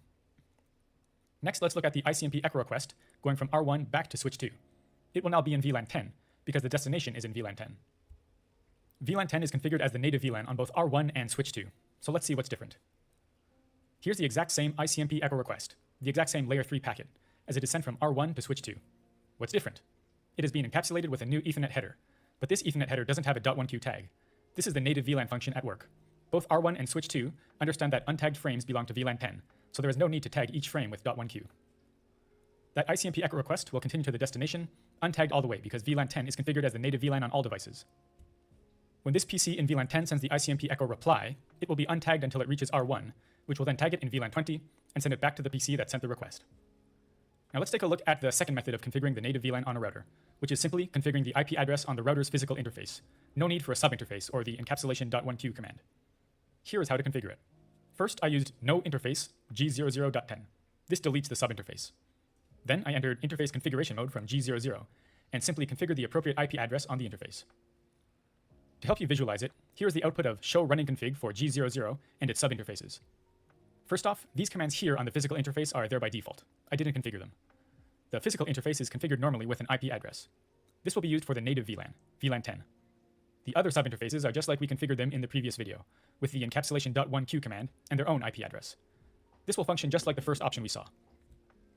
Next, let's look at the ICMP echo request going from R1 back to switch 2. It will now be in VLAN 10, because the destination is in VLAN 10. VLAN 10 is configured as the native VLAN on both R1 and switch 2. So let's see what's different. Here's the exact same ICMP echo request, the exact same layer 3 packet, as it is sent from R1 to switch 2. What's different? It has been encapsulated with a new Ethernet header, but this Ethernet header doesn't have a .1q tag. This is the native VLAN function at work. Both R1 and switch 2 understand that untagged frames belong to VLAN 10, so there is no need to tag each frame with .1q. That ICMP echo request will continue to the destination, untagged all the way because VLAN 10 is configured as the native VLAN on all devices. When this PC in VLAN 10 sends the ICMP echo reply, it will be untagged until it reaches R1, which will then tag it in VLAN 20 and send it back to the PC that sent the request. Now let's take a look at the second method of configuring the native VLAN on a router, which is simply configuring the IP address on the router's physical interface. No need for a subinterface or the encapsulation.1q command. Here is how to configure it. First, I used no interface g00.10. This deletes the subinterface. Then I entered interface configuration mode from g00 and simply configured the appropriate IP address on the interface. To help you visualize it, here is the output of show running config for g00 and its subinterfaces. First off, these commands here on the physical interface are there by default. I didn't configure them. The physical interface is configured normally with an IP address. This will be used for the native VLAN, VLAN 10. The other subinterfaces are just like we configured them in the previous video, with the encapsulation.1q command and their own IP address. This will function just like the first option we saw.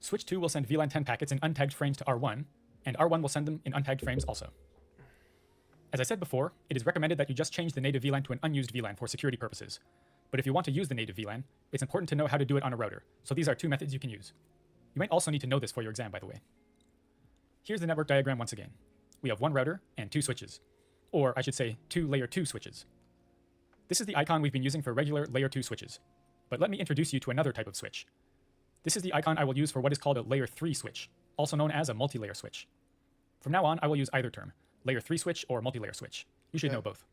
Switch 2 will send VLAN 10 packets in untagged frames to R1, and R1 will send them in untagged frames also. As I said before, it is recommended that you just change the native VLAN to an unused VLAN for security purposes. But if you want to use the native VLAN, it's important to know how to do it on a router, so these are two methods you can use. You might also need to know this for your exam, by the way. Here's the network diagram once again. We have one router and two switches. Or I should say, two layer 2 switches. This is the icon we've been using for regular layer 2 switches. But let me introduce you to another type of switch. This is the icon I will use for what is called a layer 3 switch, also known as a multilayer switch. From now on, I will use either term, layer 3 switch or multilayer switch. You should know both.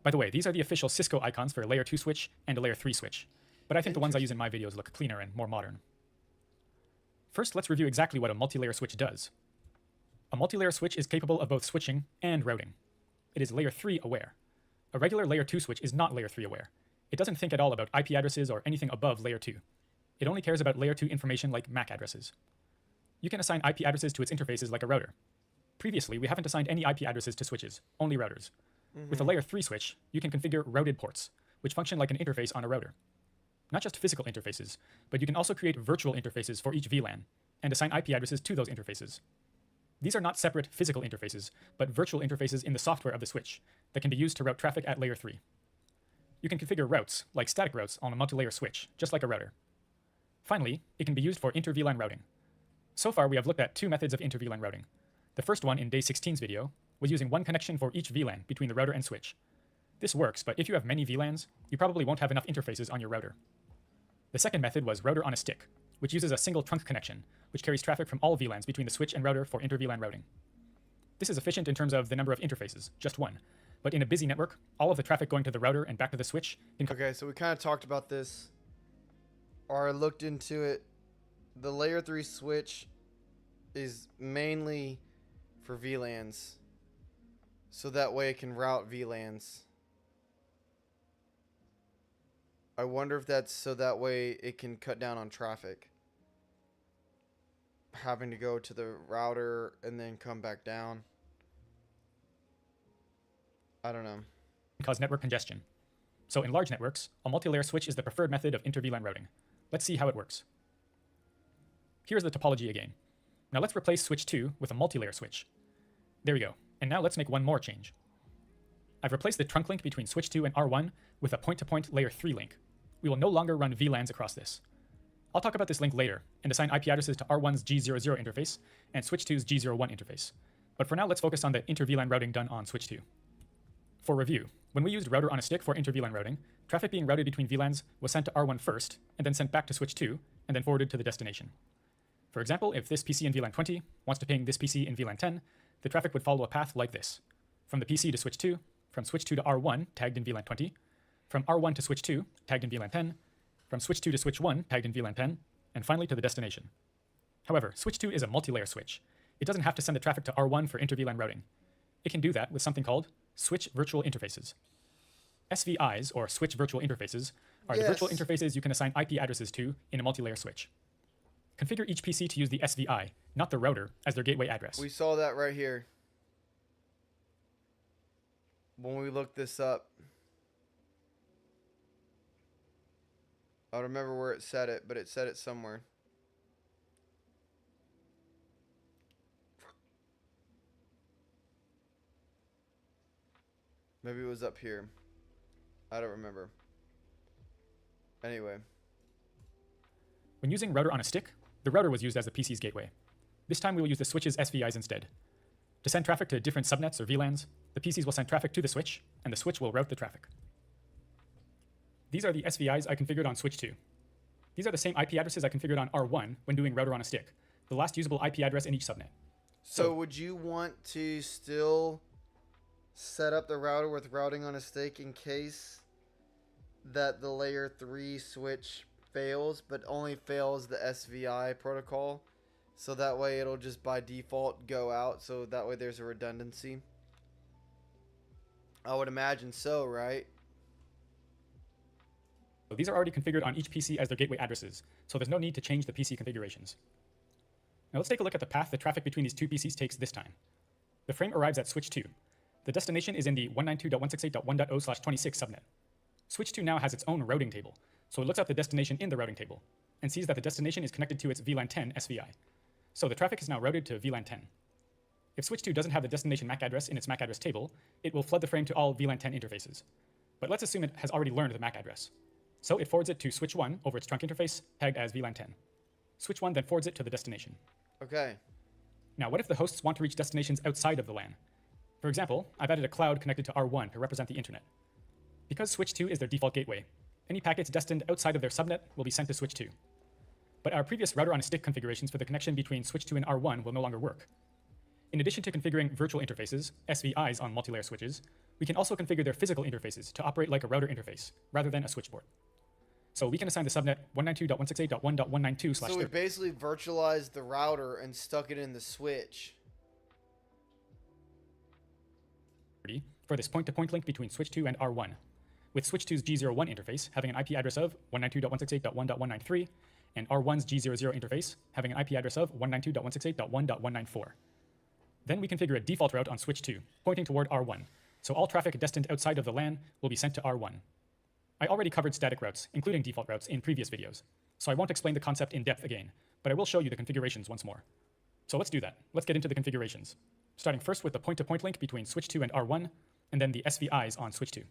By the way, these are the official Cisco icons for a layer 2 switch and a layer 3 switch. But I think the ones I use in my videos look cleaner and more modern. First, let's review exactly what a multilayer switch does. A multilayer switch is capable of both switching and routing. It is layer 3 aware. A regular layer 2 switch is not layer 3 aware. It doesn't think at all about IP addresses or anything above layer 2. It only cares about layer 2 information like MAC addresses. You can assign IP addresses to its interfaces like a router. Previously, we haven't assigned any IP addresses to switches, only routers. With a layer 3 switch, you can configure routed ports, which function like an interface on a router. Not just physical interfaces, but you can also create virtual interfaces for each VLAN and assign IP addresses to those interfaces. These are not separate physical interfaces, but virtual interfaces in the software of the switch that can be used to route traffic at layer 3. You can configure routes, like static routes, on a multilayer switch, just like a router. Finally, it can be used for inter-VLAN routing. So far, we have looked at two methods of inter-VLAN routing. The first one in day 16's video was using one connection for each VLAN between the router and switch. This works, but if you have many VLANs, you probably won't have enough interfaces on your router. The second method was router on a stick, which uses a single trunk connection, which carries traffic from all VLANs between the switch and router for inter-VLAN routing. This is efficient in terms of the number of interfaces, just one. But in a busy network, all of the traffic going to the router and back to the switch can... Okay, so we kind of talked about this, or looked into it. The layer 3 switch is mainly for VLANs, so that way it can route VLANs. I wonder if that's so that way it can cut down on traffic. Having to go to the router and then come back down. I don't know. Cause network congestion. So in large networks, a multilayer switch is the preferred method of inter-VLAN routing. Let's see how it works. Here's the topology again. Now let's replace switch 2 with a multilayer switch. There we go. And now let's make one more change. I've replaced the trunk link between switch 2 and R1 with a point-to-point layer 3 link. We will no longer run VLANs across this. I'll talk about this link later and assign IP addresses to R1's G00 interface and switch 2's G01 interface. But for now, let's focus on the inter-VLAN routing done on switch 2. For review, when we used router on a stick for inter-VLAN routing, traffic being routed between VLANs was sent to R1 first, and then sent back to switch 2, and then forwarded to the destination. For example, if this PC in VLAN 20 wants to ping this PC in VLAN 10, the traffic would follow a path like this. From the PC to switch 2, from switch 2 to R1, tagged in VLAN 20, from R1 to switch 2, tagged in VLAN 10, from switch 2 to switch 1, tagged in VLAN 10, and finally to the destination. However, switch 2 is a multi-layer switch. It doesn't have to send the traffic to R1 for inter-VLAN routing. It can do that with something called switch virtual interfaces. SVIs, or switch virtual interfaces, are the virtual interfaces you can assign IP addresses to in a multi-layer switch. Configure each PC to use the SVI, not the router, as their gateway address. We saw that right here when we looked this up. I don't remember where it said it, but it said it somewhere. Maybe it was up here. I don't remember. Anyway. When using router on a stick, the router was used as the PC's gateway. This time we will use the switch's SVIs instead. To send traffic to different subnets or VLANs, the PCs will send traffic to the switch, and the switch will route the traffic. These are the SVIs I configured on switch 2. These are the same IP addresses I configured on R1 when doing router on a stick, the last usable IP address in each subnet. So would you want to still set up the router with routing on a stick in case that the layer 3 switch fails, but only fails the SVI protocol? So that way it'll just by default go out, so that way there's a redundancy. I would imagine so, right? So these are already configured on each PC as their gateway addresses, so there's no need to change the PC configurations. Now let's take a look at the path the traffic between these two PCs takes this time. The frame arrives at switch 2. The destination is in the 192.168.1.0/26 subnet. Switch 2 now has its own routing table, so it looks at the destination in the routing table and sees that the destination is connected to its VLAN 10 SVI. So the traffic is now routed to VLAN 10. If switch 2 doesn't have the destination MAC address in its MAC address table, it will flood the frame to all VLAN 10 interfaces. But let's assume it has already learned the MAC address. So it forwards it to switch 1 over its trunk interface, tagged as VLAN 10. Switch 1 then forwards it to the destination. Okay. Now, what if the hosts want to reach destinations outside of the LAN? For example, I've added a cloud connected to R1 to represent the internet. Because switch 2 is their default gateway, any packets destined outside of their subnet will be sent to switch 2. But our previous router on a stick configurations for the connection between switch 2 and R1 will no longer work. In addition to configuring virtual interfaces, SVIs on multilayer switches, we can also configure their physical interfaces to operate like a router interface, rather than a switchport. So we can assign the subnet 192.168.1.192/30. So we basically virtualized the router and stuck it in the switch. For this point-to-point link between switch 2 and R1, with switch 2's G01 interface having an IP address of 192.168.1.193, and R1's G00 interface having an IP address of 192.168.1.194. Then we configure a default route on switch 2, pointing toward R1, so all traffic destined outside of the LAN will be sent to R1. I already covered static routes, including default routes, in previous videos, so I won't explain the concept in depth again, but I will show you the configurations once more. So let's do that. Let's get into the configurations, starting first with the point-to-point link between switch 2 and R1, and then the SVIs on switch 2.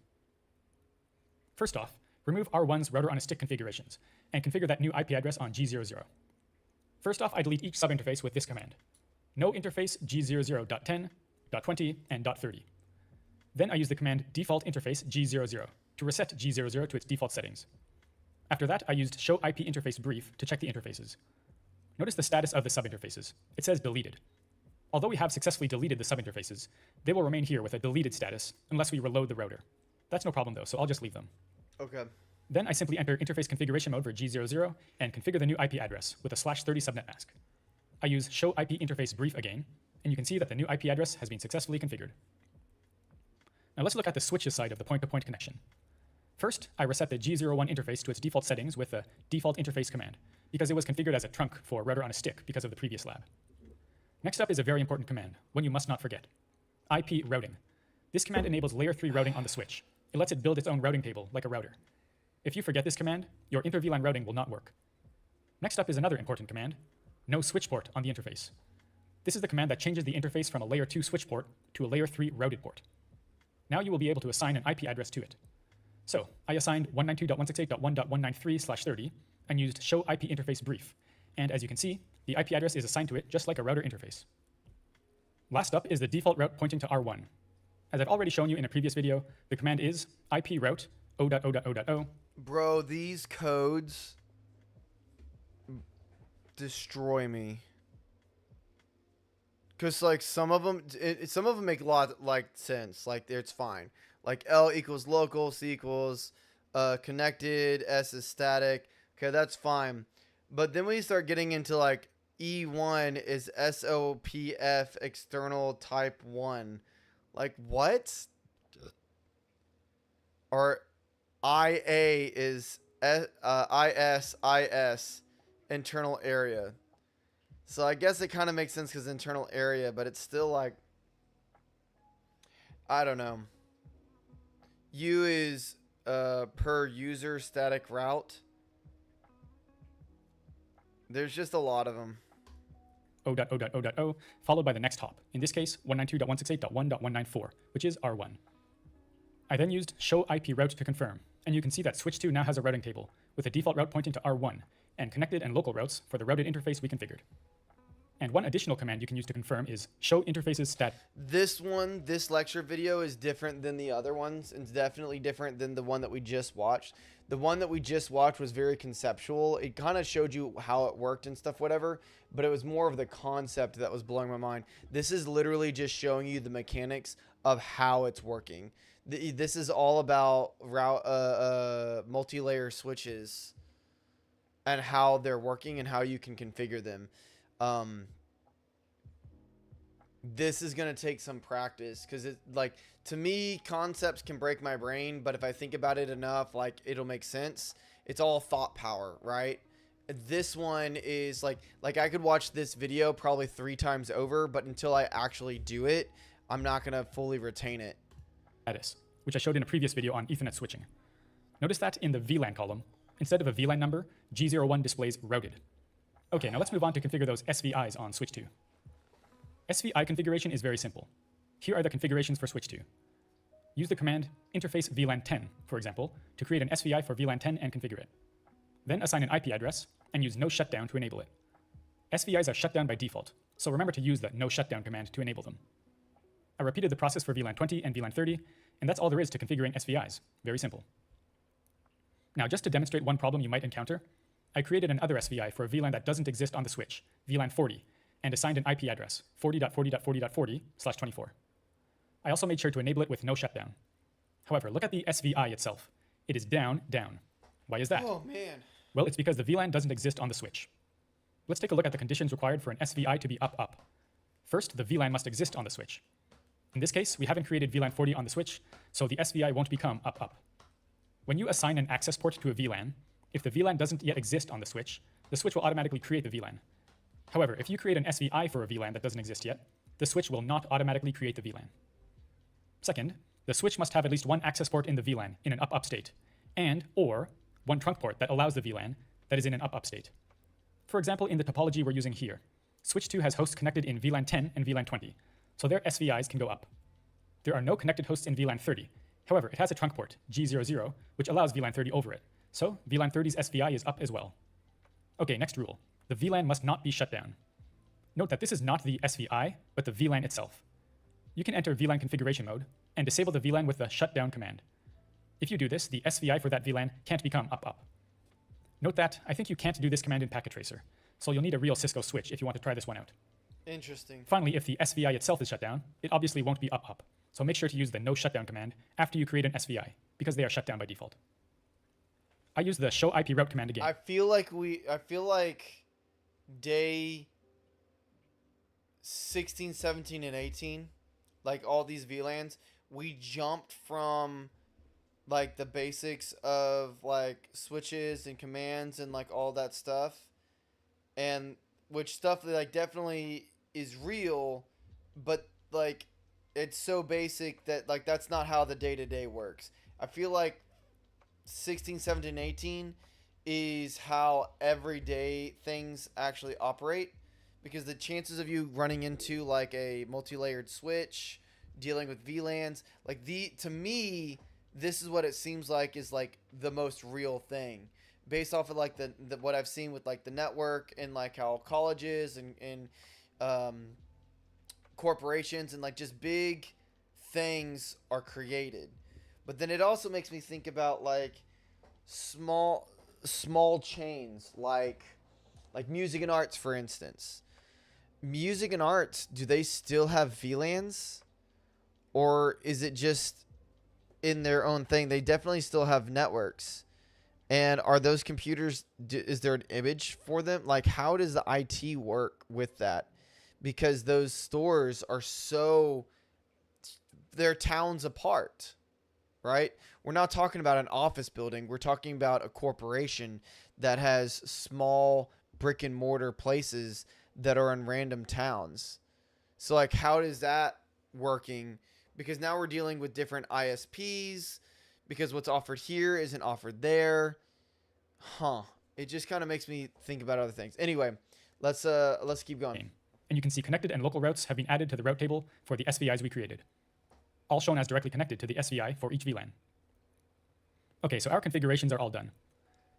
First off, remove R1's router on a stick configurations, and configure that new IP address on G00. First off, I delete each subinterface with this command: no interface G00.10, .20, and .30. Then I use the command default interface G00 to reset G00 to its default settings. After that, I used show IP interface brief to check the interfaces. Notice the status of the subinterfaces. It says deleted. Although we have successfully deleted the subinterfaces, they will remain here with a deleted status unless we reload the router. That's no problem though, so I'll just leave them. Okay. Then I simply enter interface configuration mode for G00 and configure the new IP address with a /30 subnet mask. I use show IP interface brief again, and you can see that the new IP address has been successfully configured. Now let's look at the switches side of the point-to-point connection. First, I reset the G01 interface to its default settings with the default interface command, because it was configured as a trunk for router on a stick because of the previous lab. Next up is a very important command, one you must not forget: IP routing. This command enables layer 3 routing on the switch. It lets it build its own routing table, like a router. If you forget this command, your inter-VLAN routing will not work. Next up is another important command: no switchport on the interface. This is the command that changes the interface from a layer 2 switchport to a layer 3 routed port. Now you will be able to assign an IP address to it. So I assigned 192.168.1.193/30 and used show IP interface brief. And as you can see, the IP address is assigned to it just like a router interface. Last up is the default route pointing to R1. As I've already shown you in a previous video, the command is IP route o.o.o.o. Bro, these codes destroy me. Cause like some of them make a lot like sense. Like it's fine. Like L equals local, C equals connected, S is static. Okay, that's fine. But then when you start getting into like E1 is SOPF external type 1. Like what? Or IA is IS internal area. So I guess it kind of makes sense because internal area, but it's still like, I don't know. U is per user static route. There's just a lot of them. O.O.O.O, followed by the next hop, in this case 192.168.1.194, which is R1. I then used show IP route to confirm, and you can see that switch 2 now has a routing table with a default route pointing to R1 and connected and local routes for the routed interface we configured. And one additional command you can use to confirm is show interfaces stat. This lecture video is different than the other ones. It's definitely different than the one that we just watched. The one that we just watched was very conceptual. It kind of showed you how it worked and stuff, whatever, but it was more of the concept that was blowing my mind. This is literally just showing you the mechanics of how it's working. This is all about multi-layer switches and how they're working and how you can configure them. This is going to take some practice because it, like, to me, concepts can break my brain, but if I think about it enough, like, it'll make sense. It's all thought power, right? This one is like I could watch this video probably 3 times over, but until I actually do it, I'm not going to fully retain it. Status, which I showed in a previous video on Ethernet switching. Notice that in the VLAN column, instead of a VLAN number, G01 displays routed. Okay, now let's move on to configure those SVIs on switch 2. SVI configuration is very simple. Here are the configurations for switch 2. Use the command interface VLAN 10, for example, to create an SVI for VLAN 10 and configure it. Then assign an IP address and use no shutdown to enable it. SVIs are shut down by default, so remember to use the no shutdown command to enable them. I repeated the process for VLAN 20 and VLAN 30, and that's all there is to configuring SVIs. Very simple. Now, just to demonstrate one problem you might encounter, I created another SVI for a VLAN that doesn't exist on the switch, VLAN 40, and assigned an IP address, 40.40.40.40/24. I also made sure to enable it with no shutdown. However, look at the SVI itself. It is down, down. Why is that? Oh, man. Well, it's because the VLAN doesn't exist on the switch. Let's take a look at the conditions required for an SVI to be up, up. First, the VLAN must exist on the switch. In this case, we haven't created VLAN 40 on the switch, so the SVI won't become up, up. When you assign an access port to a VLAN, if the VLAN doesn't yet exist on the switch will automatically create the VLAN. However, if you create an SVI for a VLAN that doesn't exist yet, the switch will not automatically create the VLAN. Second, the switch must have at least one access port in the VLAN in an up-up state, or one trunk port that allows the VLAN that is in an up-up state. For example, in the topology we're using here, switch 2 has hosts connected in VLAN 10 and VLAN 20, so their SVIs can go up. There are no connected hosts in VLAN 30. However, it has a trunk port, G00, which allows VLAN 30 over it, so VLAN 30's SVI is up as well. Okay, next rule. The VLAN must not be shut down. Note that this is not the SVI, but the VLAN itself. You can enter VLAN configuration mode and disable the VLAN with the shutdown command. If you do this, the SVI for that VLAN can't become up, up. Note that I think you can't do this command in Packet Tracer, so you'll need a real Cisco switch if you want to try this one out. Interesting. Finally, if the SVI itself is shut down, it obviously won't be up, up. So make sure to use the no shutdown command after you create an SVI, because they are shut down by default. I use the show IP route command again. I feel like day 16, 17, and 18, like all these VLANs, we jumped from like the basics of like switches and commands and like all that stuff, and which stuff that like definitely is real, but like it's so basic that like that's not how the day-to-day works. I feel like 16, 17, 18 is how everyday things actually operate, because the chances of you running into like a multi-layered switch, dealing with VLANs, like to me, this is what it seems like is like the most real thing, based off of like the what I've seen with like the network and like how colleges and corporations and like just big things are created. But then it also makes me think about like small chains like music and arts, for instance. Music and arts, do they still have VLANs, or is it just in their own thing? They definitely still have networks. And are those computers, is there an image for them? Like, how does the IT work with that? Because those stores are they're towns apart, right? We're not talking about an office building. We're talking about a corporation that has small brick and mortar places that are in random towns. So like, how is that working? Because now we're dealing with different ISPs, because what's offered here isn't offered there. It just kind of makes me think about other things. Anyway, let's keep going. And you can see connected and local routes have been added to the route table for the SVIs we created, all shown as directly connected to the SVI for each VLAN. Okay, so our configurations are all done.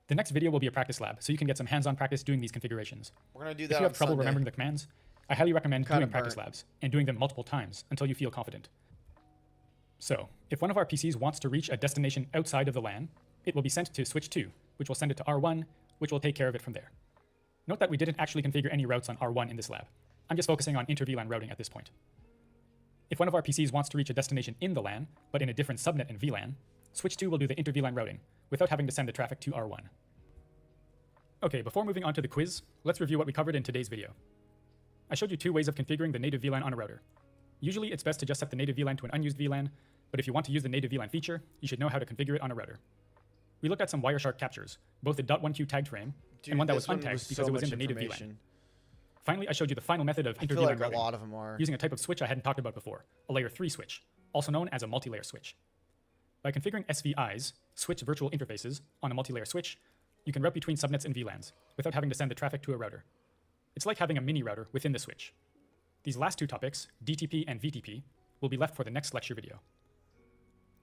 The next video will be a practice lab, so you can get some hands-on practice doing these configurations. We're going to do that If you have on trouble Sunday. remembering the commands, I highly recommend Kinda doing practice burnt. labs and doing them multiple times until you feel confident. So, if one of our PCs wants to reach a destination outside of the LAN, it will be sent to switch 2, which will send it to R1, which will take care of it from there. Note that we didn't actually configure any routes on R1 in this lab. I'm just focusing on inter-VLAN routing at this point. If one of our PCs wants to reach a destination in the LAN, but in a different subnet in VLAN, switch 2 will do the inter-VLAN routing without having to send the traffic to R1. Okay, before moving on to the quiz, let's review what we covered in today's video. I showed you 2 ways of configuring the native VLAN on a router. Usually it's best to just set the native VLAN to an unused VLAN, but if you want to use the native VLAN feature, you should know how to configure it on a router. We looked at some Wireshark captures, both the .1Q tagged frame and one that was untagged because it was in the native VLAN. Finally, I showed you the final method of I feel inter-VLAN like routing, a lot of them are. using a type of switch I hadn't talked about before, a layer 3 switch, also known as a multilayer switch. By configuring SVIs, switch virtual interfaces, on a multilayer switch, you can route between subnets and VLANs without having to send the traffic to a router. It's like having a mini router within the switch. These last 2 topics, DTP and VTP, will be left for the next lecture video.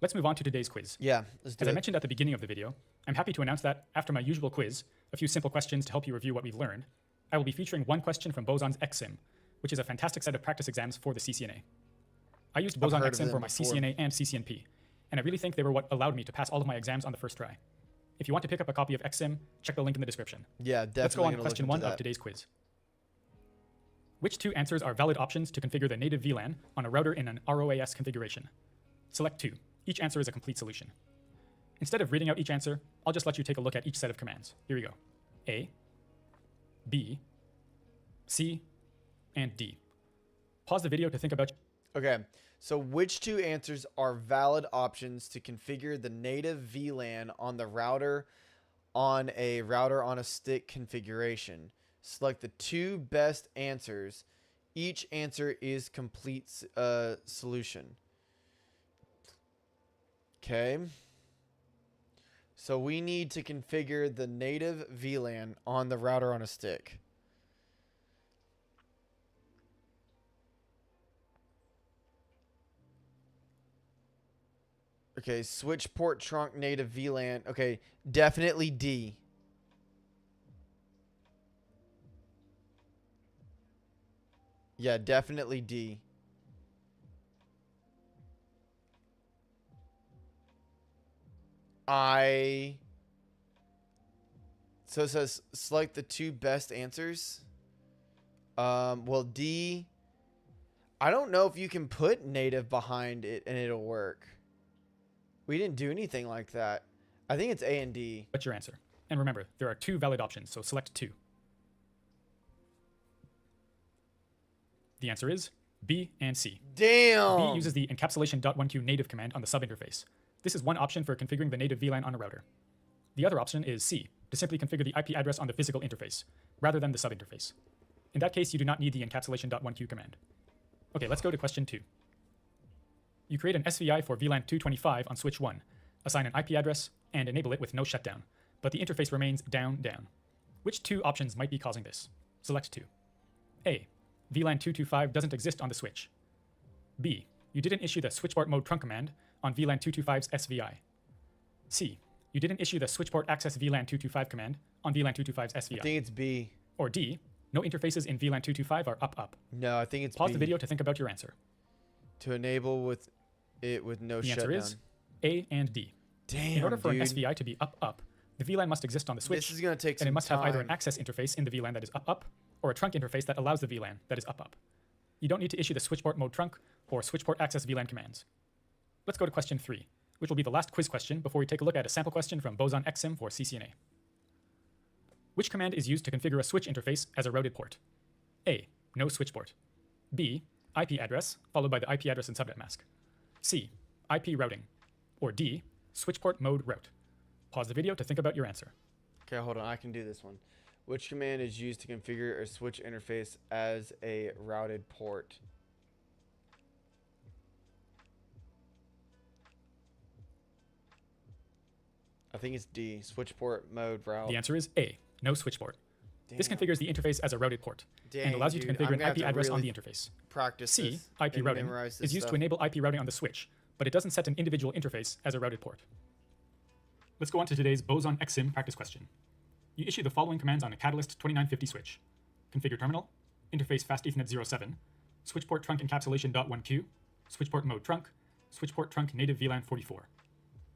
Let's move on to today's quiz. Yeah, let's do As I it. mentioned at the beginning of the video, I'm happy to announce that after my usual quiz, a few simple questions to help you review what we've learned, I will be featuring one question from Boson's XSIM, which is a fantastic set of practice exams for the CCNA. I used Boson heard of XSIM for them my before. CCNA and CCNP, and I really think they were what allowed me to pass all of my exams on the first try. If you want to pick up a copy of XSIM, check the link in the description. Yeah, definitely. Let's go on to gonna question look 1 into of that. today's quiz. Which 2 answers are valid options to configure the native VLAN on a router in an ROAS configuration? Select 2. Each answer is a complete solution. Instead of reading out each answer, I'll just let you take a look at each set of commands. Here we go. A, B, C, and D. Pause the video to think about... Okay, so which 2 answers are valid options to configure the native VLAN on the router on a stick configuration? Select the 2 best answers. Each answer is complete solution. Okay. So we need to configure the native VLAN on the router on a stick. Okay, switch port trunk native VLAN. Okay, definitely D. Yeah, definitely D. So it says select the 2 best answers. Well, D. I don't know if you can put native behind it and it'll work. We didn't do anything like that. I think it's A and D. What's your answer? And remember, there are 2 valid options, so select 2. The answer is B and C. Damn. B uses the encapsulation.1q native command on the subinterface. This is one option for configuring the native VLAN on a router. The other option is C, to simply configure the IP address on the physical interface, rather than the subinterface. In that case, you do not need the encapsulation.1q command. Okay, let's go to question 2. You create an SVI for VLAN 225 on switch 1, assign an IP address, and enable it with no shutdown, but the interface remains down, down. Which 2 options might be causing this? Select 2. A. VLAN 225 doesn't exist on the switch. B. You didn't issue the switchport mode trunk command on VLAN 225's SVI. C. You didn't issue the switchport access VLAN 225 command on VLAN 225's SVI. I think it's B. Or D. No interfaces in VLAN 225 are up. No, I think it's Pause B. the video to think about your answer. To enable with it with no The shutdown. answer is A and D. Damn, In order for dude. an SVI to be up, the VLAN must exist on the switch, This is gonna take some and it must have either an time. access interface in the VLAN that is up, or a trunk interface that allows the VLAN that is up. You don't need to issue the switchport mode trunk or switchport access VLAN commands. Let's go to question 3, which will be the last quiz question before we take a look at a sample question from Boson XSIM for CCNA. Which command is used to configure a switch interface as a routed port? A. No switchport. B. IP address, followed by the IP address and subnet mask. C. IP routing. Or D. Switchport mode route. Pause the video to think about your answer. Okay, hold on. I can do this one. Which command is used to configure a switch interface as a routed port? I think it's D. Switchport mode route. The answer is A. No switchport. This Damn. configures the interface as a routed port and Dang, allows you to dude, configure I'm an gonna have IP to address on really the interface. Practice C. this IP and routing memorize this is used stuff. to enable IP routing on the switch, but it doesn't set an individual interface as a routed port. Let's go on to today's Boson XSIM practice question. You issue the following commands on a Catalyst 2950 switch. Configure terminal, interface fast Ethernet 07, switchport trunk encapsulation .1q, switchport mode trunk, switchport trunk native VLAN 44.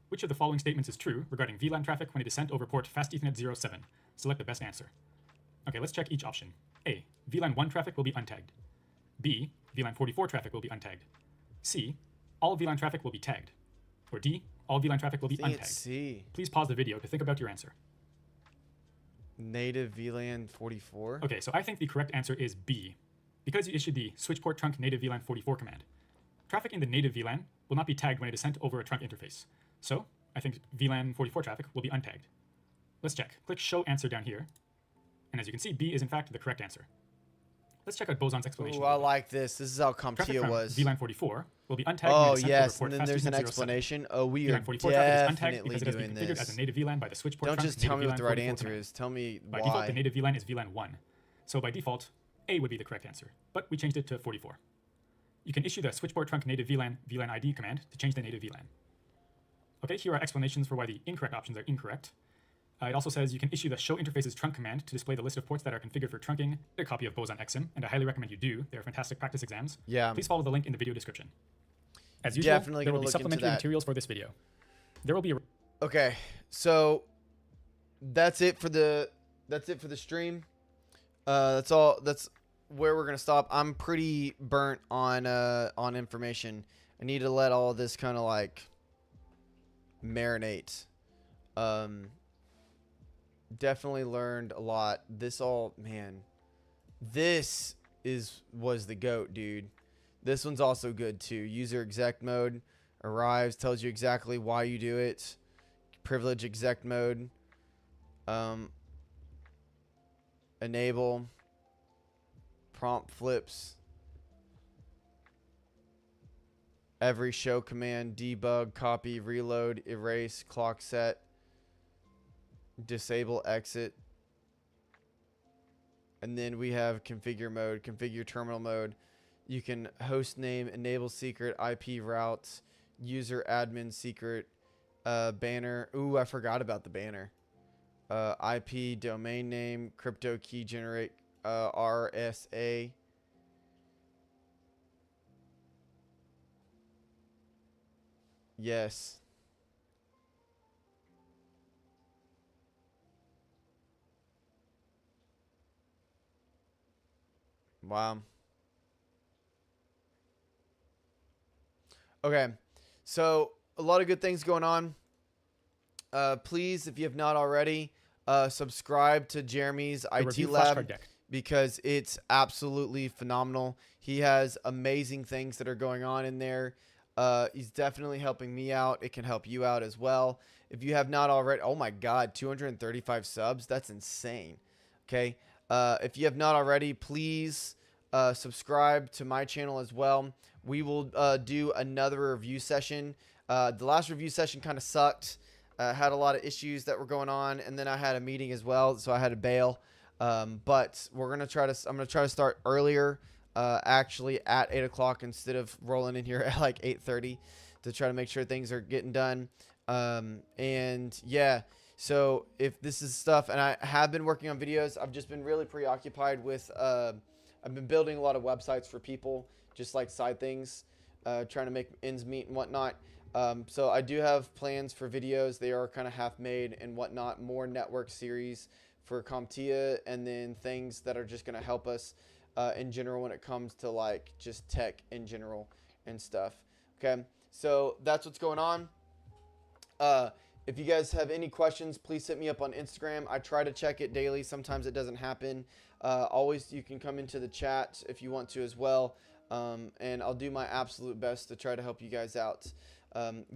Which of the following statements is true regarding VLAN traffic when it is sent over port fast Ethernet 07? Select the best answer. Okay, let's check each option. A. VLAN 1 traffic will be untagged. B. VLAN 44 traffic will be untagged. C. All VLAN traffic will be tagged. Or D. All VLAN traffic will be untagged. C. Please pause the video to think about your answer. Native VLAN 44. Okay, so I think the correct answer is B, because you issued the switchport trunk native VLAN 44 command. Traffic in the native VLAN will not be tagged when it is sent over a trunk interface. So I think VLAN 44 traffic will be untagged. Let's check. Click show answer down here. And as you can see, B is in fact the correct answer. Let's check out Boson's explanation. Ooh, I like this. This is how Traffic CompTIA from was. VLAN 44 will be untagged when Oh it is sent yes, over and port then fast there's an Ethernet 07. explanation. Oh, we are VLAN 44 traffic is untagged definitely because it has been doing configured as this. a native VLAN by the switchport Don't trunk just tell me native what the VLAN right 44 answer command. is. Tell me By default, why. the native VLAN is VLAN 1. So by default, A would be the correct answer, but we changed it to 44. You can issue the switchport trunk native VLAN ID command to change the native VLAN. Okay, here are explanations for why the incorrect options are incorrect. It also says you can issue the show interfaces trunk command to display the list of ports that are configured for trunking. Get a copy of Boson XIM, and I highly recommend you do. They are fantastic practice exams. Yeah. Please follow the link in the video description. As usual, Definitely there will gonna be look into supplementary that. materials for this video. There will be a Okay, so that's it for the stream. That's all. That's where we're gonna stop. I'm pretty burnt on information. I need to let all of this kind of like marinate. Definitely learned a lot. This was the GOAT, dude. This one's also good too. User exec mode arrives, tells you exactly why you do it. Privilege exec mode. Enable. Prompt flips. Every show command, debug, copy, reload, erase, clock set. Disable exit, and then we have configure mode, configure terminal mode. You can host name, enable secret, IP routes, user admin secret, banner. Ooh, I forgot about the banner. IP domain name, crypto key generate, RSA. Yes. Wow. Okay, so a lot of good things going on. Please, if you have not already, subscribe to Jeremy's IT review Lab flashcard deck. because it's absolutely phenomenal. He has amazing things that are going on in there. He's definitely helping me out. It can help you out as well. If you have not already, oh my God, 235 subs. That's insane. Okay. If you have not already, please subscribe to my channel as well. We will do another review session. The last review session kind of sucked. Had a lot of issues that were going on, and then I had a meeting as well, so I had to bail. But we're gonna try to. I'm gonna try to start earlier, actually at 8 o'clock instead of rolling in here at like 8:30 to try to make sure things are getting done. And yeah. So if this is stuff, and I have been working on videos, I've just been really preoccupied with, I've been building a lot of websites for people, just like side things, trying to make ends meet and whatnot. So I do have plans for videos. They are kind of half made and whatnot, more network series for CompTIA, and then things that are just going to help us in general when it comes to like just tech in general and stuff. Okay. So that's what's going on. If you guys have any questions, please hit me up on Instagram. I try to check it daily. Sometimes it doesn't happen. Always, you can come into the chat if you want to as well. And I'll do my absolute best to try to help you guys out.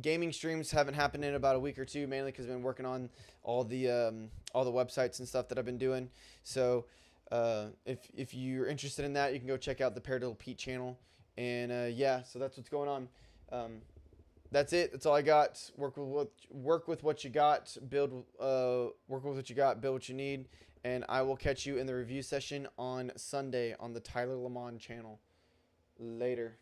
Gaming streams haven't happened in about a week or two, mainly because I've been working on all the websites and stuff that I've been doing. So if you're interested in that, you can go check out the Paradiddle Pete channel. And yeah, so that's what's going on. That's it. That's all I got. Work with what you got. Work with what you got. Build what you need. And I will catch you in the review session on Sunday on the Tyler Lamont channel. Later.